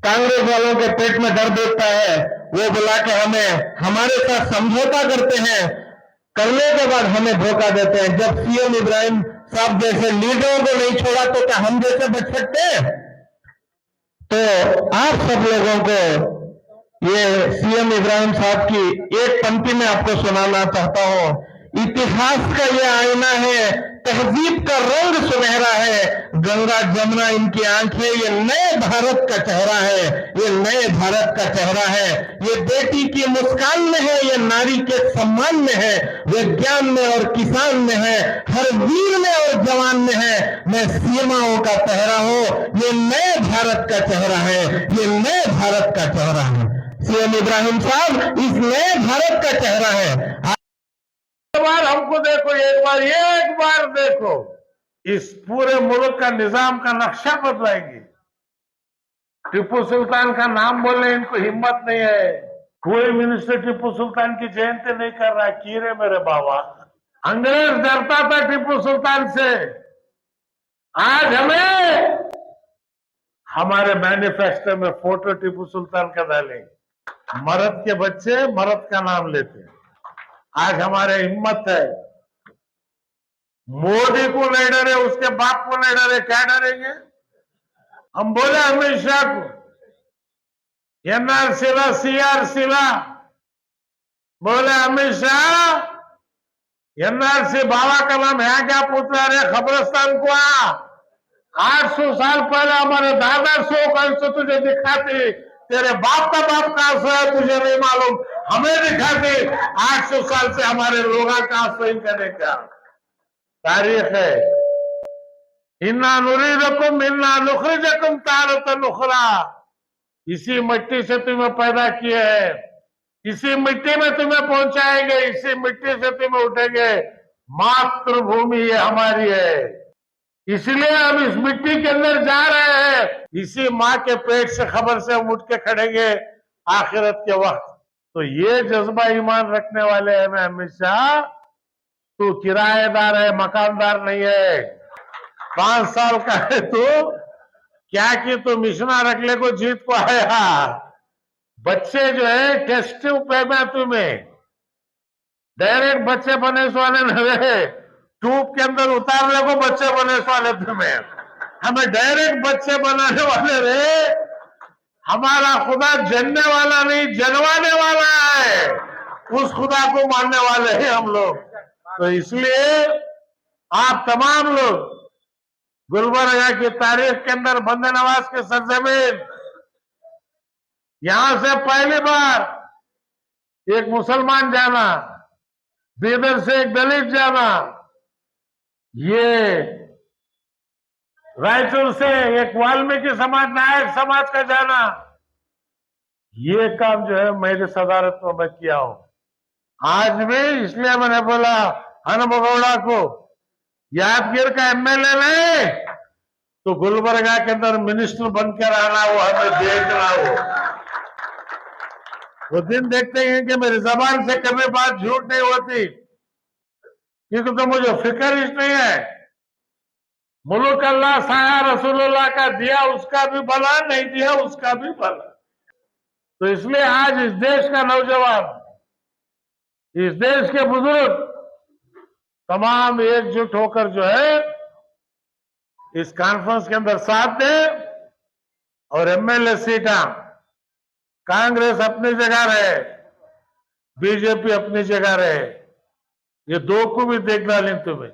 कांग्रेस वालों के पेट में दर्द होता है. वो बुला के हमें हमारे साथ समझौता करते हैं, करने के बाद हमें धोखा देते हैं. जब CM इब्राहिम साहब जैसे लीडरों को नहीं छोड़ा तो क्या हम जैसे बच सकते हैं? तो आप सब लोगों को ये सीएम इब्राहिम साहब की एक पंक्ति में आपको सुनाना चाहता हूं। इतिहास का ये आईना है, तहजीब का रंग सुनहरा है, गंगा जमुना इनकी आंखें, ये नए भारत का चेहरा है, ये नए भारत का चेहरा है। ये बेटी की मुस्कान में है, ये नारी के सम्मान में है, विज्ञान में और किसान में है, हर वीर में और जवान में है। मैं सीमाओं का पहरा हूं, ये नए भारत का चेहरा है, ये नए भारत का चेहरा है। सीएम इब्राहिम साहब इस नए भारत का चेहरा है। एक बार हमको देखो, एक बार देखो, इस पूरे मुल्क का निजाम का नक्शा बदलाएंगे। टीपू सुल्तान का नाम बोलने इनको हिम्मत नहीं है। कोई मिनिस्टर टीपू सुल्तान की जयंती नहीं कर रहा। कीरे मेरे बाबा, अंग्रेज डरता था टीपू सुल्तान से। आज हमें हमारे मैनिफेस्टो में फोटो टीपू सुल्तान का डालेंगे। मर्द के बच्चे मर्द का नाम लेते हैं। आज हमारे हिम्मत है। मोदी को नहीं डरे, उसके बाप को नहीं डरे, क्या डरेंगे? हम बोले अमित शाह को, एनआरसीला सीआरसीला, बोले अमित शाह एनआरसी बाबा का नाम है क्या पूछ रहे? खबरस्तान को 800 साल पहले हमारे दादा सो कल से तुझे दिखाती, तेरे बाप का बाप कहां से है तुझे नहीं मालूम, हमें दिखाती। 800 साल से हमारे लोग कहां सही करने का तारीख है। इन्ना नुरीदकुम इन्ना नुखरिजकुम तारतन उखरा। इसी मिट्टी से तुम्हें पैदा किए हैं, इसी मिट्टी में तुम्हें पहुंचाएंगे, इसी मिट्टी से तुम्हें उठेंगे। मातृभूमि ये हमारी है, इसलिए हम इस मिट्टी के अंदर जा रहे हैं। इसी माँ के पेट से खबर से हम उठ के खड़ेंगे आखिरत के वक्त। तो ये जज्बा ईमान रखने वाले हैं ना अमित शाह। तू किराएदार है, मकानदार नहीं है। 5 साल का है तू, क्या कि तू मिशना रखले को जीत को आया। बच्चे जो है टेस्ट पे में तुम्हें डायरेक्ट बच्चे बने सोने नवे, ट्यूब के अंदर उतारने को बच्चे बने वाले तुम्हें। हमें डायरेक्ट बच्चे बनाने वाले रे। हमारा खुदा जनने वाला नहीं, जनवाने वाला है। उस खुदा को मानने वाले हैं हम लोग। तो इसलिए आप तमाम लोग गुलबर्गा की तारीख के अंदर बंदे नवाज के सरजमीन, यहां से पहली बार एक मुसलमान जाना, बीदर से एक दलित जाना, ये रायचूर से एक वाल्मीकि समाज नायक समाज का जाना, ये काम जो है मेरे सदारत में मैं किया हूं। आज भी इसलिए मैंने बोला हनुमगौड़ा को यादगीर का एमएलए नहीं तो गुलबर्गा के अंदर मिनिस्टर बनकर आना, वो हमें देखना। वो दिन देखते हैं कि मेरी जबान से कभी बात झूठ नहीं होती, क्योंकि तो मुझे फिक्र ही नहीं है। मुल्क अल्लाह साया रसूलुल्लाह का दिया, उसका भी भला, नहीं दिया उसका भी भला। तो इसलिए आज इस देश का नौजवान, इस देश के बुजुर्ग तमाम एकजुट होकर जो है इस कॉन्फ्रेंस के अंदर साथ दें। और एमएलए सीटा कांग्रेस अपनी जगह रहे, बीजेपी अपनी जगह रहे, ये दो को भी देखना नहीं। तुम्हें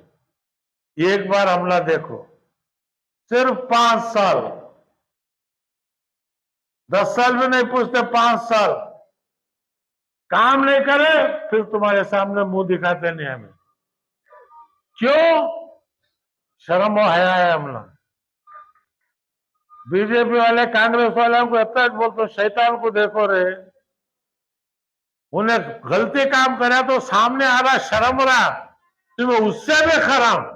एक बार हमला देखो, सिर्फ 5 साल, 10 साल भी नहीं पूछते, 5 साल काम नहीं करे, फिर तुम्हारे सामने मुंह दिखाते नहीं हमें। क्यों? शर्म और हया है हमला। बीजेपी वाले कांग्रेस वालों को इतना बोलते, शैतान को देखो रे, उन्हें गलती काम करे तो सामने आ रहा शर्म रहा, तुम्हें उससे भी खराब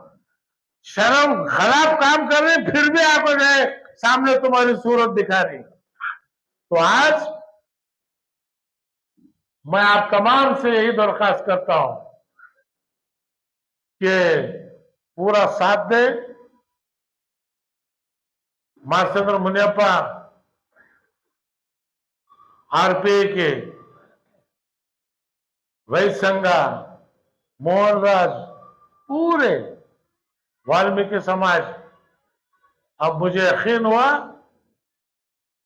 शर्म खराब काम कर रही, फिर भी आप गए सामने तुम्हारी सूरत दिखा रही। तो आज मैं आप तमाम से यही दरखास्त करता हूं कि पूरा साथ दे। मास्टर मुनियप्पा आरपीआई के वैद्य संघा, मोहनराज, पूरे वाल्मीकि समाज, अब मुझे यकीन हुआ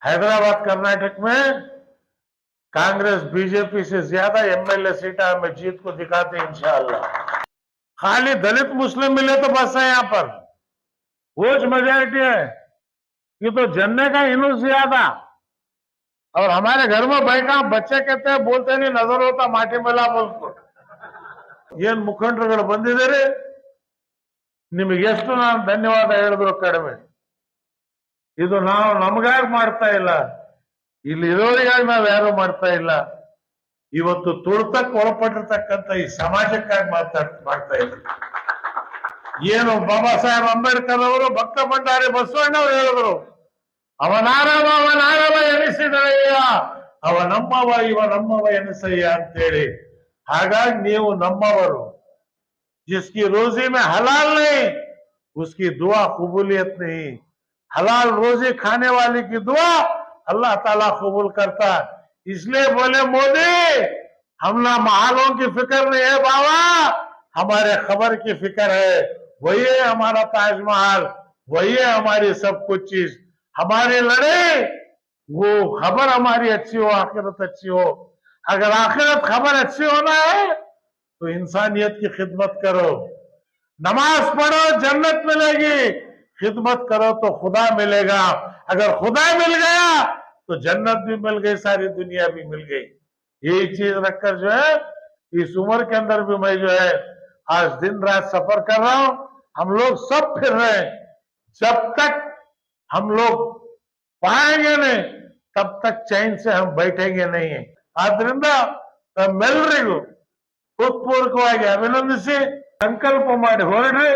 हैदराबाद कर्नाटक में कांग्रेस बीजेपी से ज्यादा एमएलए सीटा हमें जीत को दिखाते हैं इंशाअल्लाह। खाली दलित मुस्लिम मिले तो बस है यहाँ पर, वो मेजोरिटी है। ये तो जन्ने का इनू ज्यादा। और हमारे घर में बैठा बच्चे कहते हैं बोलते नहीं नजर होता माटी मेला बोल ಏನ್ ಮುಖಂಡರುಗಳು ಬಂದಿದ್ದಾರೆ, ನಿಮಗೆ ಎಷ್ಟು ನಾನು ಧನ್ಯವಾದ ಹೇಳಿದ್ರು ಕಡಿಮೆ. ಇದು ನಾವು ನಮಗಾಗಿ ಮಾಡ್ತಾ ಇಲ್ಲ, ಇಲ್ಲಿ ಇರೋರಿಗಾಗಿ ನಾವು ಯಾರು ಮಾಡ್ತಾ ಇಲ್ಲ. ಇವತ್ತು ತುಳಿತಕ್ಕೆ ಒಳಪಟ್ಟಿರ್ತಕ್ಕಂಥ ಈ ಸಮಾಜಕ್ಕಾಗಿ ಮಾಡ್ತಾ ಇದ್ದೀವಿ. ಏನು ಬಾಬಾ ಸಾಹೇಬ್ ಅಂಬೇಡ್ಕರ್ ಅವರು ಭಕ್ತ ಭಂಡಾರಿ ಬಸವಣ್ಣ ಅವರು ಹೇಳಿದ್ರು, ಅವನಾರವ ಎನಿಸಿದರಯ್ಯ, ಅವ ನಮ್ಮವ ಇವ ನಮ್ಮವ ಎನಿಸಯ್ಯ ಅಂತೇಳಿ. ಹಾಗಾಗಿ ನೀವು ನಮ್ಮವರು. जिसकी रोजी में हलाल नहीं उसकी दुआ कबूलियत नहीं। हलाल रोजी खाने वाले की दुआ अल्लाह ताला कबूल करता। इसलिए बोले मोदी, हम ना महालों की फिक्र नहीं है बाबा, हमारे खबर की फिक्र है। वही है हमारा ताजमहल, वही है हमारी सब कुछ चीज। हमारी लड़ाई वो खबर हमारी अच्छी हो, आखिरत अच्छी हो। अगर आखिरत खबर अच्छी होना है तो इंसानियत की खिदमत करो, नमाज पढ़ो जन्नत मिलेगी, खिदमत करो तो खुदा मिलेगा। अगर खुदा मिल गया तो जन्नत भी मिल गई, सारी दुनिया भी मिल गई। यही चीज रखकर जो है इस उम्र के अंदर भी मैं जो है आज दिन रात सफर कर रहा हूं। हम लोग सब फिर रहे हैं, जब तक हम लोग पाएंगे नहीं तब तक चैन से हम बैठेंगे नहीं। आद्रिंदा तम्मेಲ್ಲರಿಗೂ ಹೃತ್ಪೂರ್ವಕವಾಗಿ ಅಭಿನಂದಿಸಿ ಸಂಕಲ್ಪ ಮಾಡಿ ಹೊರಡ್ರಿ.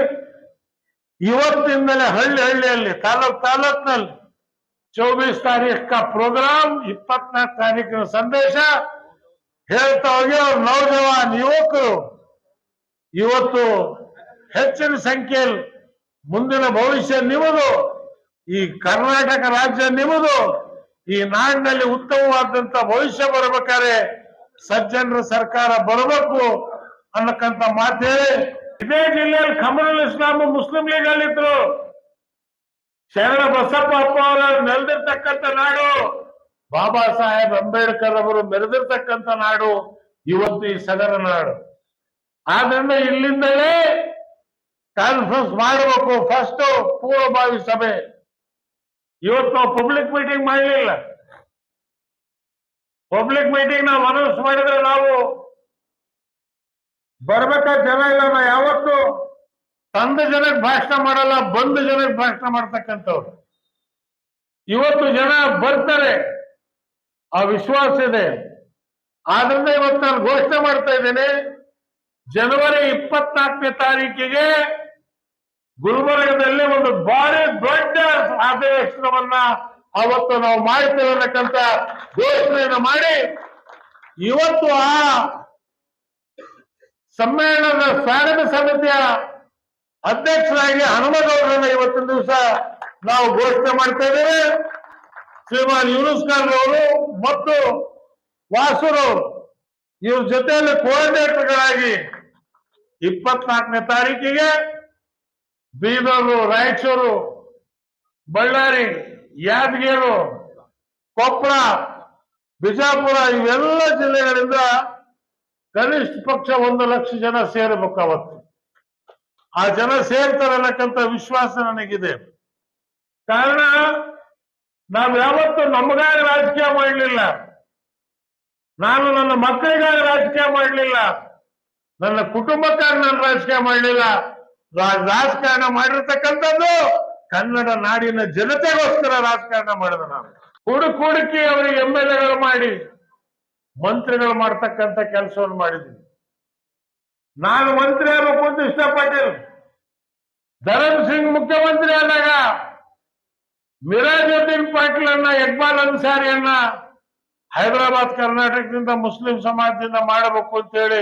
ಇವತ್ತಿಂದಲೇ ಹಳ್ಳಿಯಲ್ಲಿ ತಾಲೂಕಿನಲ್ಲಿ 24 ತಾರೀಖ್ का प्रोग्राम, 24 ತಾರೀಕಿನ ಸಂದೇಶ ಹೇಳ್ತಾ ಹೋಗಿ. ಅವ್ರ ನೌಜವಾನ್ ಯುವಕರು ಇವತ್ತು ಹೆಚ್ಚಿನ ಸಂಖ್ಯೆಯಲ್ಲಿ ಮುಂದಿನ ಭವಿಷ್ಯ ನಿಮ್ಮದು, ಈ ಕರ್ನಾಟಕ ರಾಜ್ಯ ನಿಮ್ಮದು. ಈ ನಾಡಿನಲ್ಲಿ ಉತ್ತಮವಾದಂತ ಭವಿಷ್ಯ ಬರಬೇಕಾದ್ರೆ ಸಜ್ಜನರ ಸರ್ಕಾರ ಬರಬೇಕು ಅನ್ನಕ್ಕಂತ ಮಾತು ಹೇಳಿ, ಇದೇ ಜಿಲ್ಲೆಯಲ್ಲಿ ಖಮರುಲ್ ಇಸ್ಲಾಂ ಮುಸ್ಲಿಂ ಲೀಗ್ ಅಲ್ಲಿದ್ರು. ಶರಣ ಬಸಪ್ಪ ಅಪ್ಪ ಅವರ ನೆಲೆದಿರ್ತಕ್ಕಂಥ ನಾಡು, ಬಾಬಾ ಸಾಹೇಬ್ ಅಂಬೇಡ್ಕರ್ ಅವರು ಮೆರೆದಿರ್ತಕ್ಕಂಥ ನಾಡು ಇವತ್ತು ಈ ಸಗರ ನಾಡು. ಆದ್ರಿಂದ ಇಲ್ಲಿಂದಲೇ ಕಾನ್ಫರೆನ್ಸ್ ಮಾಡಬೇಕು. ಫಸ್ಟ್ ಪೂರ್ವಭಾವಿ ಸಭೆ. ಇವತ್ತು ನಾವು ಪಬ್ಲಿಕ್ ಮೀಟಿಂಗ್ ಮಾಡಲಿಲ್ಲ. ಪಬ್ಲಿಕ್ ಮೀಟಿಂಗ್ ನಾವು ಅನೌನ್ಸ್ ಮಾಡಿದ್ರೆ ನಾವು ಬರ್ಬೇಕಾದ ಜನ ಇಲ್ಲ. ನಾವು ಯಾವತ್ತು ತಂದ ಜನಕ್ಕೆ ಭಾಷಣ ಮಾಡಲ್ಲ, ಬಂದ ಜನಕ್ಕೆ ಭಾಷಣ ಮಾಡ್ತಕ್ಕಂಥವ್ರು. ಇವತ್ತು ಜನ ಬರ್ತಾರೆ, ಆ ವಿಶ್ವಾಸ ಇದೆ. ಆದ್ರಿಂದ ಇವತ್ತು ನಾನು ಘೋಷಣೆ ಮಾಡ್ತಾ ಇದ್ದೇನೆ, ಜನವರಿ 24ನೇ ತಾರೀಕಿಗೆ ಗುಲ್ಬರ್ಗದಲ್ಲಿ ಒಂದು ಭಾರಿ ದೊಡ್ಡ ಅಧಿವೇಶನವನ್ನ ಅವತ್ತು ನಾವು ಮಾಡ್ತೇವೆ ಅನ್ನಕ್ಕಂತ ಘೋಷಣೆಯನ್ನು ಮಾಡಿ, ಇವತ್ತು ಆ ಸಮ್ಮೇಳನದ ಸ್ವಾಗತ ಸಮಿತಿಯ ಅಧ್ಯಕ್ಷರಾಗಿ ಹನುಮಗೌಡರನ್ನ ಇವತ್ತಿನ ದಿವಸ ನಾವು ಘೋಷಣೆ ಮಾಡ್ತಾ ಇದ್ದೇವೆ. ಶ್ರೀಮಾನ್ ಯೂನುಸ್ ಖಾನ್ ಅವರು ಮತ್ತು ವಾಸುರವರು ಇವ್ರ ಜೊತೆಯಲ್ಲಿ ಕೋಆರ್ಡಿನೇಟರ್ಗಳಾಗಿ 24ನೇ ತಾರೀಕಿಗೆ ಬೀದರು, ರಾಯಚೂರು, ಬಳ್ಳಾರಿ, ಯಾದಗಿರಿ, ಕೊಪ್ಪಳ, ಬಿಜಾಪುರ ಇವೆಲ್ಲ ಜಿಲ್ಲೆಗಳಿಂದ ಕನಿಷ್ಠ ಪಕ್ಷ 1 ಲಕ್ಷ ಜನ ಸೇರಬೇಕು. ಅವತ್ತು ಆ ಜನ ಸೇರ್ತಾರೆ ಅನ್ನಕ್ಕಂತ ವಿಶ್ವಾಸ ನನಗಿದೆ. ಕಾರಣ ನಾವು ಯಾವತ್ತು ನಮಗಾಗಿ ರಾಜಕೀಯ ಮಾಡಲಿಲ್ಲ, ನಾನು ನನ್ನ ಮಕ್ಕಳಿಗಾಗಿ ರಾಜಕೀಯ ಮಾಡಲಿಲ್ಲ, ನನ್ನ ಕುಟುಂಬಕ್ಕಾಗಿ ನಾನು ರಾಜಕೀಯ ಮಾಡಲಿಲ್ಲ. ರಾಜಕಾರಣ ಮಾಡಿರ್ತಕ್ಕಂಥದ್ದು ಕನ್ನಡ ನಾಡಿನ ಜನತೆಗೋಸ್ಕರ ರಾಜಕಾರಣ ಮಾಡಿದ ನಾನು. ಹುಡುಕಿ ಅವರಿಗೆ MLAಗಳು ಮಾಡಿ ಮಂತ್ರಿಗಳು ಮಾಡ್ತಕ್ಕಂಥ ಕೆಲಸವನ್ನು ಮಾಡಿದ್ದೀನಿ. ನಾನು ಮಂತ್ರಿ ಆಗಬೇಕು ಅಂತ ಇಷ್ಟಪಟ್ಟಿಲ್ಲ. ಧರಮ್ ಸಿಂಗ್ ಮುಖ್ಯಮಂತ್ರಿ ಆದಾಗ ಮಿರಾಜುದ್ದೀನ್ ಪಾಟೀಲ್ ಅನ್ನ, ಇಕ್ಬಾಲ್ ಅನ್ಸಾರಿಯನ್ನ ಹೈದರಾಬಾದ್ ಕರ್ನಾಟಕದಿಂದ ಮುಸ್ಲಿಂ ಸಮಾಜದಿಂದ ಮಾಡಬೇಕು ಅಂತ ಹೇಳಿ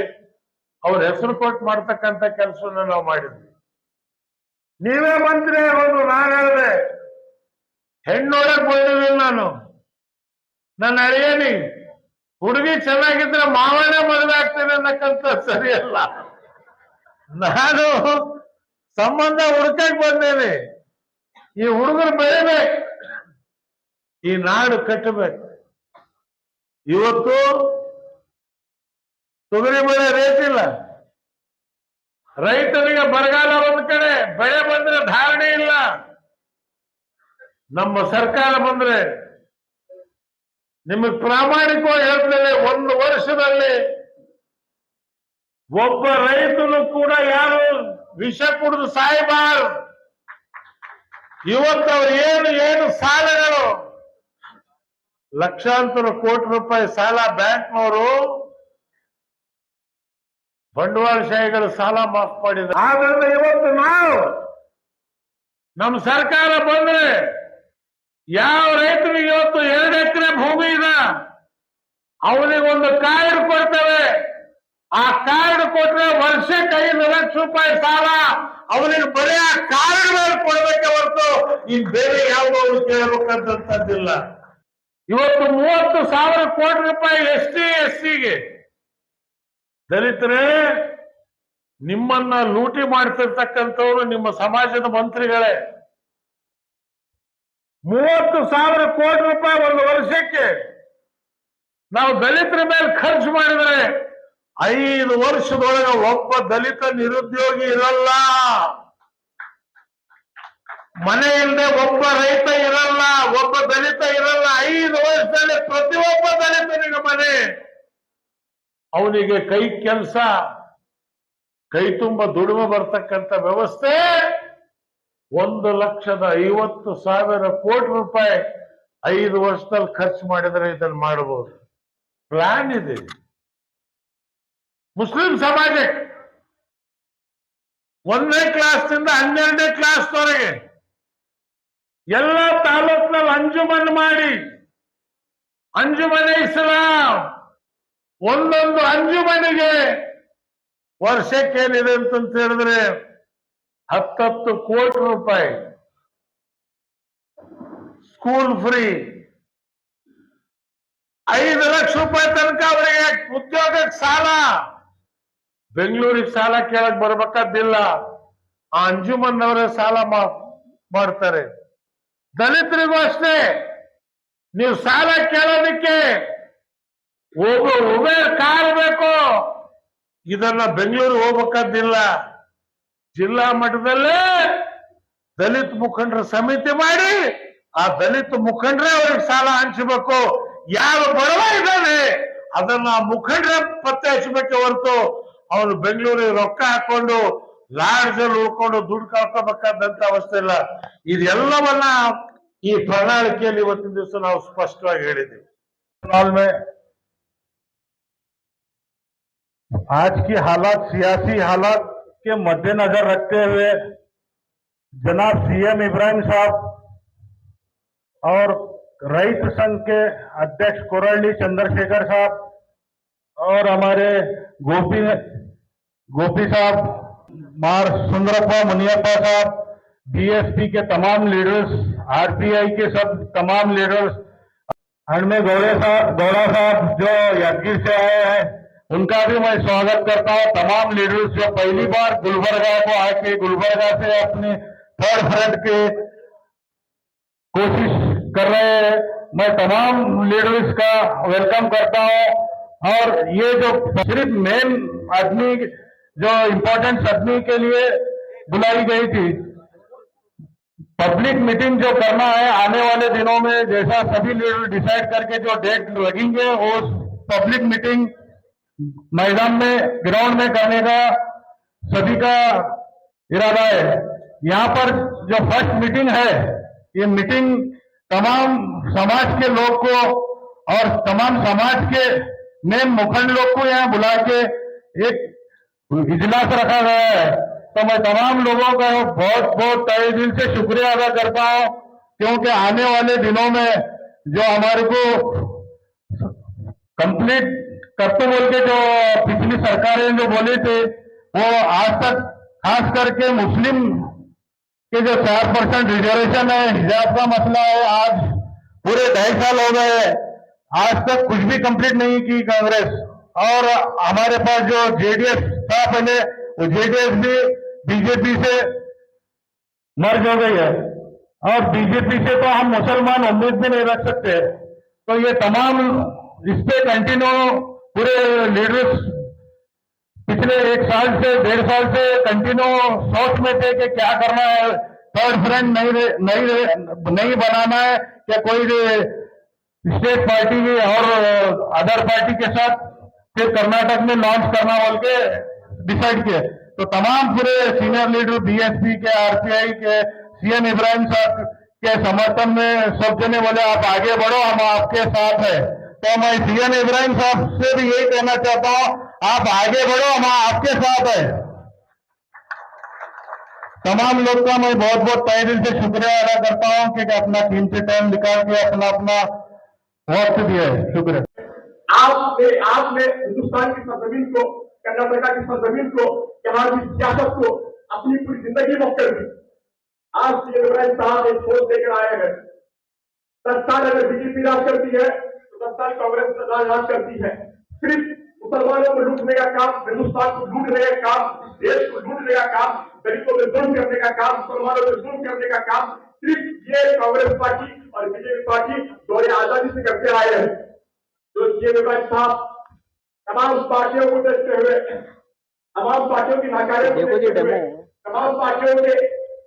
ಅವ್ರ ಹೆಸರು ಕೊಟ್ಟು ಮಾಡ್ತಕ್ಕಂಥ ಕೆಲಸವನ್ನು ನಾವು ಮಾಡಿದ್ವಿ. ನೀವೇ ಮಂತ್ರಿ ಆಗೋದು. ನಾನು ಹೇಳಿದೆ, ಹೆಣ್ಣೋಡಕ್ ಬಂದಿದ್ದೀನಿ ನಾನು. ನನ್ನ ಅಳಿಯನಿ ಹುಡುಗಿ ಚೆನ್ನಾಗಿದ್ರೆ ಮಾವನೇ ಮದುವೆ ಆಗ್ತೇನೆ ಅನ್ನಕ್ಕಂತ ಸರಿಯಲ್ಲ. ನಾನು ಸಂಬಂಧ ಹುಡುಕಕ್ ಬಂದೇನೆ. ಈ ಹುಡುಗರು ಬೆಳಿಬೇಕು, ಈ ನಾಡು ಕಟ್ಟಬೇಕು. ಇವತ್ತು ತೊಗರಿಬೇಳೆ ರೇಟ್ ಇಲ್ಲ, ರೈತರಿಗೆ ಬರಗಾಲ ಒಂದ್ ಕಡೆ, ಬೆಳೆ ಬಂದ್ರೆ ಧಾರಣೆ ಇಲ್ಲ. ನಮ್ಮ ಸರ್ಕಾರ ಬಂದ್ರೆ ನಿಮಗೆ ಪ್ರಾಮಾಣಿಕವಾಗಿ ಹೇಳ್ತೇವೆ, ಒಂದು ವರ್ಷದಲ್ಲಿ ಒಬ್ಬ ರೈತನು ಕೂಡ ಯಾರು ವಿಷ ಕುಡಿದು ಸಾಯಬಾರದು. ಇವತ್ತು ಅವ್ರು ಏನು ಸಾಲಗಳು, ಲಕ್ಷಾಂತರ ಕೋಟಿ ರೂಪಾಯಿ ಸಾಲ ಬ್ಯಾಂಕ್ನವರು ಬಂಡವಾಳಶಾಹಿಗಳು ಸಾಲ ಮಾಫ್ ಮಾಡಿದ್ದಾರೆ. ಆದ್ರಿಂದ ಇವತ್ತು ನಾವು ನಮ್ಮ ಸರ್ಕಾರ ಬಂದ್ರೆ ಯಾವ ರೈತನಿಗೆ ಇವತ್ತು 2 ಎಕರೆ ಭೂಮಿ ಇದೆ ಅವನಿಗೆ ಒಂದು ಕಾರ್ಡ್ ಕೊಡ್ತೇವೆ. ಆ ಕಾರ್ಡ್ ಕೊಟ್ರೆ ವರ್ಷಕ್ಕೆ 5 ಲಕ್ಷ ರೂಪಾಯಿ ಸಾಲ ಅವನಿಗೆ ಬರೀ ಆ ಕಾರ್ಡ್ ಮೇಲೆ ಕೊಡ್ಬೇಕೆ ಹೊರತು ಈ ಬೇರೆ ಯಾವುದೋ ಕೇಳಬೇಕಂತದ್ದಿಲ್ಲ. ಇವತ್ತು 30,000 ಕೋಟಿ ರೂಪಾಯಿ ST/SC ದಲಿತರೇ, ನಿಮ್ಮನ್ನ ಲೂಟಿ ಮಾಡ್ತಿರ್ತಕ್ಕಂಥವ್ರು ನಿಮ್ಮ ಸಮಾಜದ ಮಂತ್ರಿಗಳೇ. 30,000 ಕೋಟಿ ರೂಪಾಯಿ ಒಂದು ವರ್ಷಕ್ಕೆ ನಾವು ದಲಿತರ ಮೇಲೆ ಖರ್ಚು ಮಾಡಿದ್ರೆ 5 ವರ್ಷದೊಳಗೆ ಒಬ್ಬ ದಲಿತ ನಿರುದ್ಯೋಗಿ ಇರಲ್ಲ, ಮನೆ ಇಲ್ಲದೆ ಒಬ್ಬ ರೈತ ಇರಲ್ಲ, ಒಬ್ಬ ದಲಿತ ಇರಲ್ಲ. 5 ವರ್ಷದಲ್ಲಿ ಪ್ರತಿಯೊಬ್ಬ ದಲಿತನಿಗೆ ಮನೆ, ಅವನಿಗೆ ಕೈ ಕೆಲಸ, ಕೈ ತುಂಬ ದುಡಿಮೆ ಬರ್ತಕ್ಕಂಥ ವ್ಯವಸ್ಥೆ 1,50,000 ಕೋಟಿ ರೂಪಾಯಿ 5 ವರ್ಷದಲ್ಲಿ ಖರ್ಚು ಮಾಡಿದರೆ ಇದನ್ನು ಮಾಡಬಹುದು. ಪ್ಲಾನ್ ಇದೆ. ಮುಸ್ಲಿಂ ಸಮಾಜಕ್ಕೆ 1ನೇ ಕ್ಲಾಸ್ನಿಂದ 12ನೇ ಕ್ಲಾಸ್ವರೆಗೆ ಎಲ್ಲ ತಾಲೂಕಿನಲ್ಲಿ ಅಂಜುಮನ್ ಮಾಡಿ, ಅಂಜುಮನೆ ಇಸ್ಲಾಂ, ಒಂದೊಂದು ಅಂಜುಮನಿಗೆ ವರ್ಷಕ್ಕೇನಿದೆ ಅಂತ ಹೇಳಿದ್ರೆ 10 ಕೋಟಿ ರೂಪಾಯಿ ಸ್ಕೂಲ್ ಫ್ರೀ, 5 ಲಕ್ಷ ರೂಪಾಯಿ ತನಕ ಅವರಿಗೆ ಉದ್ಯೋಗಕ್ಕೆ ಸಾಲ. ಬೆಂಗಳೂರಿಗೆ ಸಾಲ ಕೇಳಕ್ ಬರ್ಬೇಕಾದಿಲ್ಲ, ಆ ಅಂಜುಮನ್ ಅವರೇ ಸಾಲ ಮಾಡ್ತಾರೆ. ದಲಿತರಿಗೂ ಅಷ್ಟೇ, ನೀವು ಸಾಲ ಕೇಳೋದಕ್ಕೆ ಉಬೇರ್ ಕಾರ್ ಬೇಕು, ಇದನ್ನ ಬೆಂಗಳೂರಿಗೆ ಹೋಗ್ಬೇಕಾದಿಲ್ಲ, ಜಿಲ್ಲಾ ಮಟ್ಟದಲ್ಲೇ ದಲಿತ ಮುಖಂಡರ ಸಮಿತಿ ಮಾಡಿ ಆ ದಲಿತ ಮುಖಂಡರೇ ಅವ್ರಿಗೆ ಸಾಲ ಹಂಚಬೇಕು. ಯಾರು ಬಡವ ಇದ್ದಾನೆ ಅದನ್ನ ಮುಖಂಡರ ಪತ್ತೆ ಹಚ್ಚಬೇಕೆ ಹೊರತು ಅವನು ಬೆಂಗಳೂರಿಗೆ ರೊಕ್ಕ ಹಾಕೊಂಡು ಲಾಡ್ಜಲ್ಲಿ ಉಳ್ಕೊಂಡು ದುಡ್ಡು ಕಳ್ಕೋಬೇಕಾದಂತ ಅವಸ್ಥೆ ಇಲ್ಲ. ಇದೆಲ್ಲವನ್ನ ಈ ಪ್ರಣಾಳಿಕೆಯಲ್ಲಿ ಇವತ್ತಿನ ದಿವಸ ನಾವು ಸ್ಪಷ್ಟವಾಗಿ ಹೇಳಿದ್ದೀವಿ. आज की हालात, सियासी हालात के मद्देनजर रखते हुए जनाब सीएम इब्राहिम साहब और रईत संघ के अध्यक्ष कोरली चंद्रशेखर साहब और हमारे गोपी साहब, मार सुंदरप्पा मुनियप्पा साहब, बीएसपी के तमाम लीडर्स, आरपीआई के सब तमाम लीडर्स, हरमे गौड़ा साहब जो यादगीर से आए हैं, उनका भी मैं स्वागत करता हूं। तमाम लीडर्स जो पहली बार गुलबर्गा को आके गुलबर्गा से अपने थर्ड फ्रंट के कोशिश कर रहे हैं, मैं तमाम लीडर्स का वेलकम करता हूं। और ये जो सिर्फ मेन आदमी, जो इम्पोर्टेंट आदमी के लिए बुलाई गई थी, पब्लिक मीटिंग जो करना है आने वाले दिनों में, जैसा सभी लीडर डिसाइड करके जो डेट लगेंगे, उस पब्लिक मीटिंग मैदान में, ग्राउंड में करने का सभी का इरादा है। यहाँ पर जो फर्स्ट मीटिंग है, ये मीटिंग तमाम समाज के लोग को और तमाम समाज के मेन मुखंड लोग को यहाँ बुला के एक इजलास रखा गया है। तो मैं तमाम लोगों का बहुत बहुत तहे दिल से शुक्रिया अदा करता हूँ, क्योंकि आने वाले दिनों में जो हमारे को कंप्लीट करते बोल के जो पिछली सरकारें जो बोले थे, वो आज तक खास करके मुस्लिम के जो 4% रिजर्वेशन है, हिजाब का मसला है, आज पूरे 2.5 साल हो गए, आज तक कुछ भी कंप्लीट नहीं की कांग्रेस। और हमारे पास जो जेडीएस था पहले, वो जेडीएस भी बीजेपी से मर्ज हो गई है। और बीजेपी से तो हम मुसलमान उम्मीद भी नहीं रख सकते। तो ये तमाम इस पे कंटिन्यू पूरे लीडर्स पिछले 1 साल से 1.5 साल से कंटिन्यू सोच में थे कि क्या करना है, थर्ड फ्रंट नहीं बनाना है, क्या कोई स्टेट पार्टी और अदर पार्टी के साथ फिर कर्नाटक में लॉन्च करना बोल के डिसाइड किए। तो तमाम पूरे सीनियर लीडर बीएसपी के, आरपीआई के, सीएम इब्राहिम साहब के समर्थन में सब जने बोले आप आगे बढ़ो, हम आपके साथ है। तो मैं सीएम इब्राहिम साहब से भी यही कहना चाहता हूं, आप आगे बढ़ो, हम आपके साथ है। तमाम लोग का मैं बहुत बहुत तहे दिल से शुक्रिया अदा करता हूं कि अपना कीमती टाइम निकाल के अपना वक्त दिया है। शुक्रिया। आपने हिंदुस्तान की सरजमीन को, कर्नाटका की सरजमीन को, यहाँ की सियासत को अपनी पूरी जिंदगी मुक्त कर दी। आज सीएम इब्राहिम साहब एक सोच लेकर आए हैं। 10 साल अगर बीजेपी राज करती है तो 10 साल कांग्रेस राज करती है। सिर्फ मुसलमानों को लूटने का काम, हिंदुस्तान को लूटने का काम, देश को लूटने का काम, दलितों में जुल्म करने का काम, मुसलमानों में जुल्म करने का काम सिर्फ ये कांग्रेस पार्टी और बीजेपी पार्टी दौरे आजादी से करते आए हैं। तो सीएम इब्राहिम साहब तमाम पार्टियों को देखते हुए, तमाम पार्टियों की नाकारियों को देखते हुए, तमाम पार्टियों के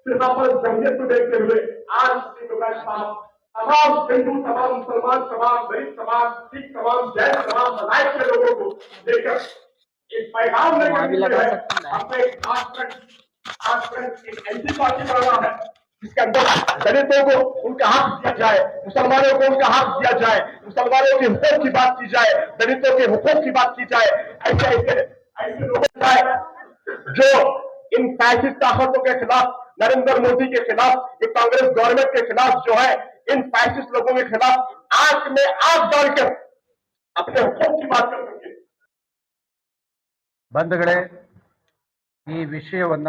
सिर्फापन जमहूरियत को देखते हुए आज सीएम इब्राहिम साहब तमाम हिंदू, तमाम मुसलमान, तमाम दलित, तमाम सिख, तमाम जैन, तमाम मज़ाहिब के लोगों को लेकर एक पैगाम लेकर है। हमने एक खासकर एक ऐसी पार्टी बनाना है जिसके अंदर दलितों को उनका हक दिया जाए, मुसलमानों को उनका हक दिया जाए, मुसलमानों के हुकूक की बात की जाए, दलितों के हुकूक की बात की जाए। ऐसे लोग जो इन फैसिस्ट ताकतों के खिलाफ, नरेंद्र मोदी के खिलाफ, ये कांग्रेस गवर्नमेंट के खिलाफ जो है, इन फैसिस्ट लोगों के खिलाफ आंख में आंख डालकर अपने हुकूक की बात कर सके। ಬಂಧುಗಳೇ, ಈ ವಿಷಯವನ್ನ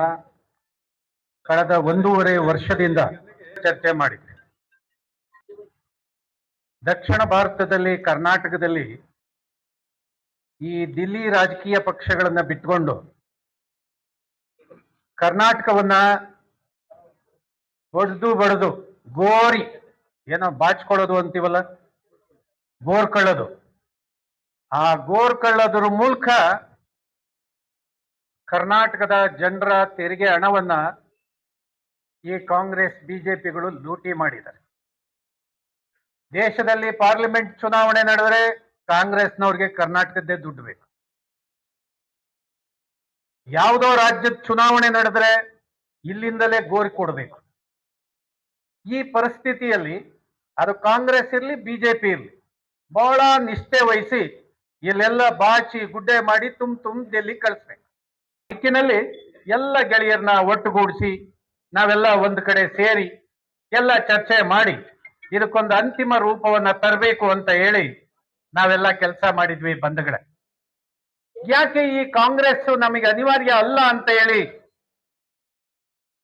ಕಳೆದ 1.5 ವರ್ಷದಿಂದ ಚರ್ಚೆ ಮಾಡಿದ್ವಿ. ದಕ್ಷಿಣ ಭಾರತದಲ್ಲಿ, ಕರ್ನಾಟಕದಲ್ಲಿ ಈ ದಿಲ್ಲಿ ರಾಜಕೀಯ ಪಕ್ಷಗಳನ್ನ ಬಿಟ್ಕೊಂಡು ಕರ್ನಾಟಕವನ್ನ ಒಡೆದು ಬಡದು ಗೋರಿ ಏನೋ ಬಾಚ್ಕೊಳ್ಳೋದು ಅಂತೀವಲ್ಲ, ಗೋರ್ಕೊಳ್ಳೋದು, ಆ ಗೋರ್ಕೊಳ್ಳೋದ್ರ ಮೂಲಕ ಕರ್ನಾಟಕದ ಜನರ ತೆರಿಗೆ ಹಣವನ್ನ ಈ ಕಾಂಗ್ರೆಸ್ ಬಿಜೆಪಿಗಳು ಲೂಟಿ ಮಾಡಿದ್ದಾರೆ. ದೇಶದಲ್ಲಿ ಪಾರ್ಲಿಮೆಂಟ್ ಚುನಾವಣೆ ನಡೆದರೆ ಕಾಂಗ್ರೆಸ್ನವ್ರಿಗೆ ಕರ್ನಾಟಕದ್ದೇ ದುಡ್ಡು ಬೇಕು. ಯಾವುದೋ ರಾಜ್ಯದ ಚುನಾವಣೆ ನಡೆದ್ರೆ ಇಲ್ಲಿಂದಲೇ ಗೋರಿ ಕೊಡಬೇಕು. ಈ ಪರಿಸ್ಥಿತಿಯಲ್ಲಿ ಅದು ಕಾಂಗ್ರೆಸ್ ಇರಲಿ, ಬಿಜೆಪಿ ಇರಲಿ, ಬಹಳ ನಿಷ್ಠೆ ವಹಿಸಿ ಇಲ್ಲೆಲ್ಲ ಬಾಚಿ ಗುಡ್ಡೆ ಮಾಡಿ ತುಂಬ ಡೆಲ್ಲಿ ಕಳಿಸ್ಬೇಕು. ದಿಕ್ಕಿನಲ್ಲಿ ಎಲ್ಲ ಗೆಳೆಯರನ್ನ ಒಟ್ಟುಗೂಡಿಸಿ ನಾವೆಲ್ಲ ಒಂದು ಕಡೆ ಸೇರಿ ಎಲ್ಲ ಚರ್ಚೆ ಮಾಡಿ ಇದಕ್ಕೊಂದು ಅಂತಿಮ ರೂಪವನ್ನ ತರಬೇಕು ಅಂತ ಹೇಳಿ ನಾವೆಲ್ಲ ಕೆಲಸ ಮಾಡಿದ್ವಿ. ಬಂಧುಗಳೇ, ಯಾಕೆ ಈ ಕಾಂಗ್ರೆಸ್ ನಮಗೆ ಅನಿವಾರ್ಯ ಅಲ್ಲ ಅಂತ ಹೇಳಿ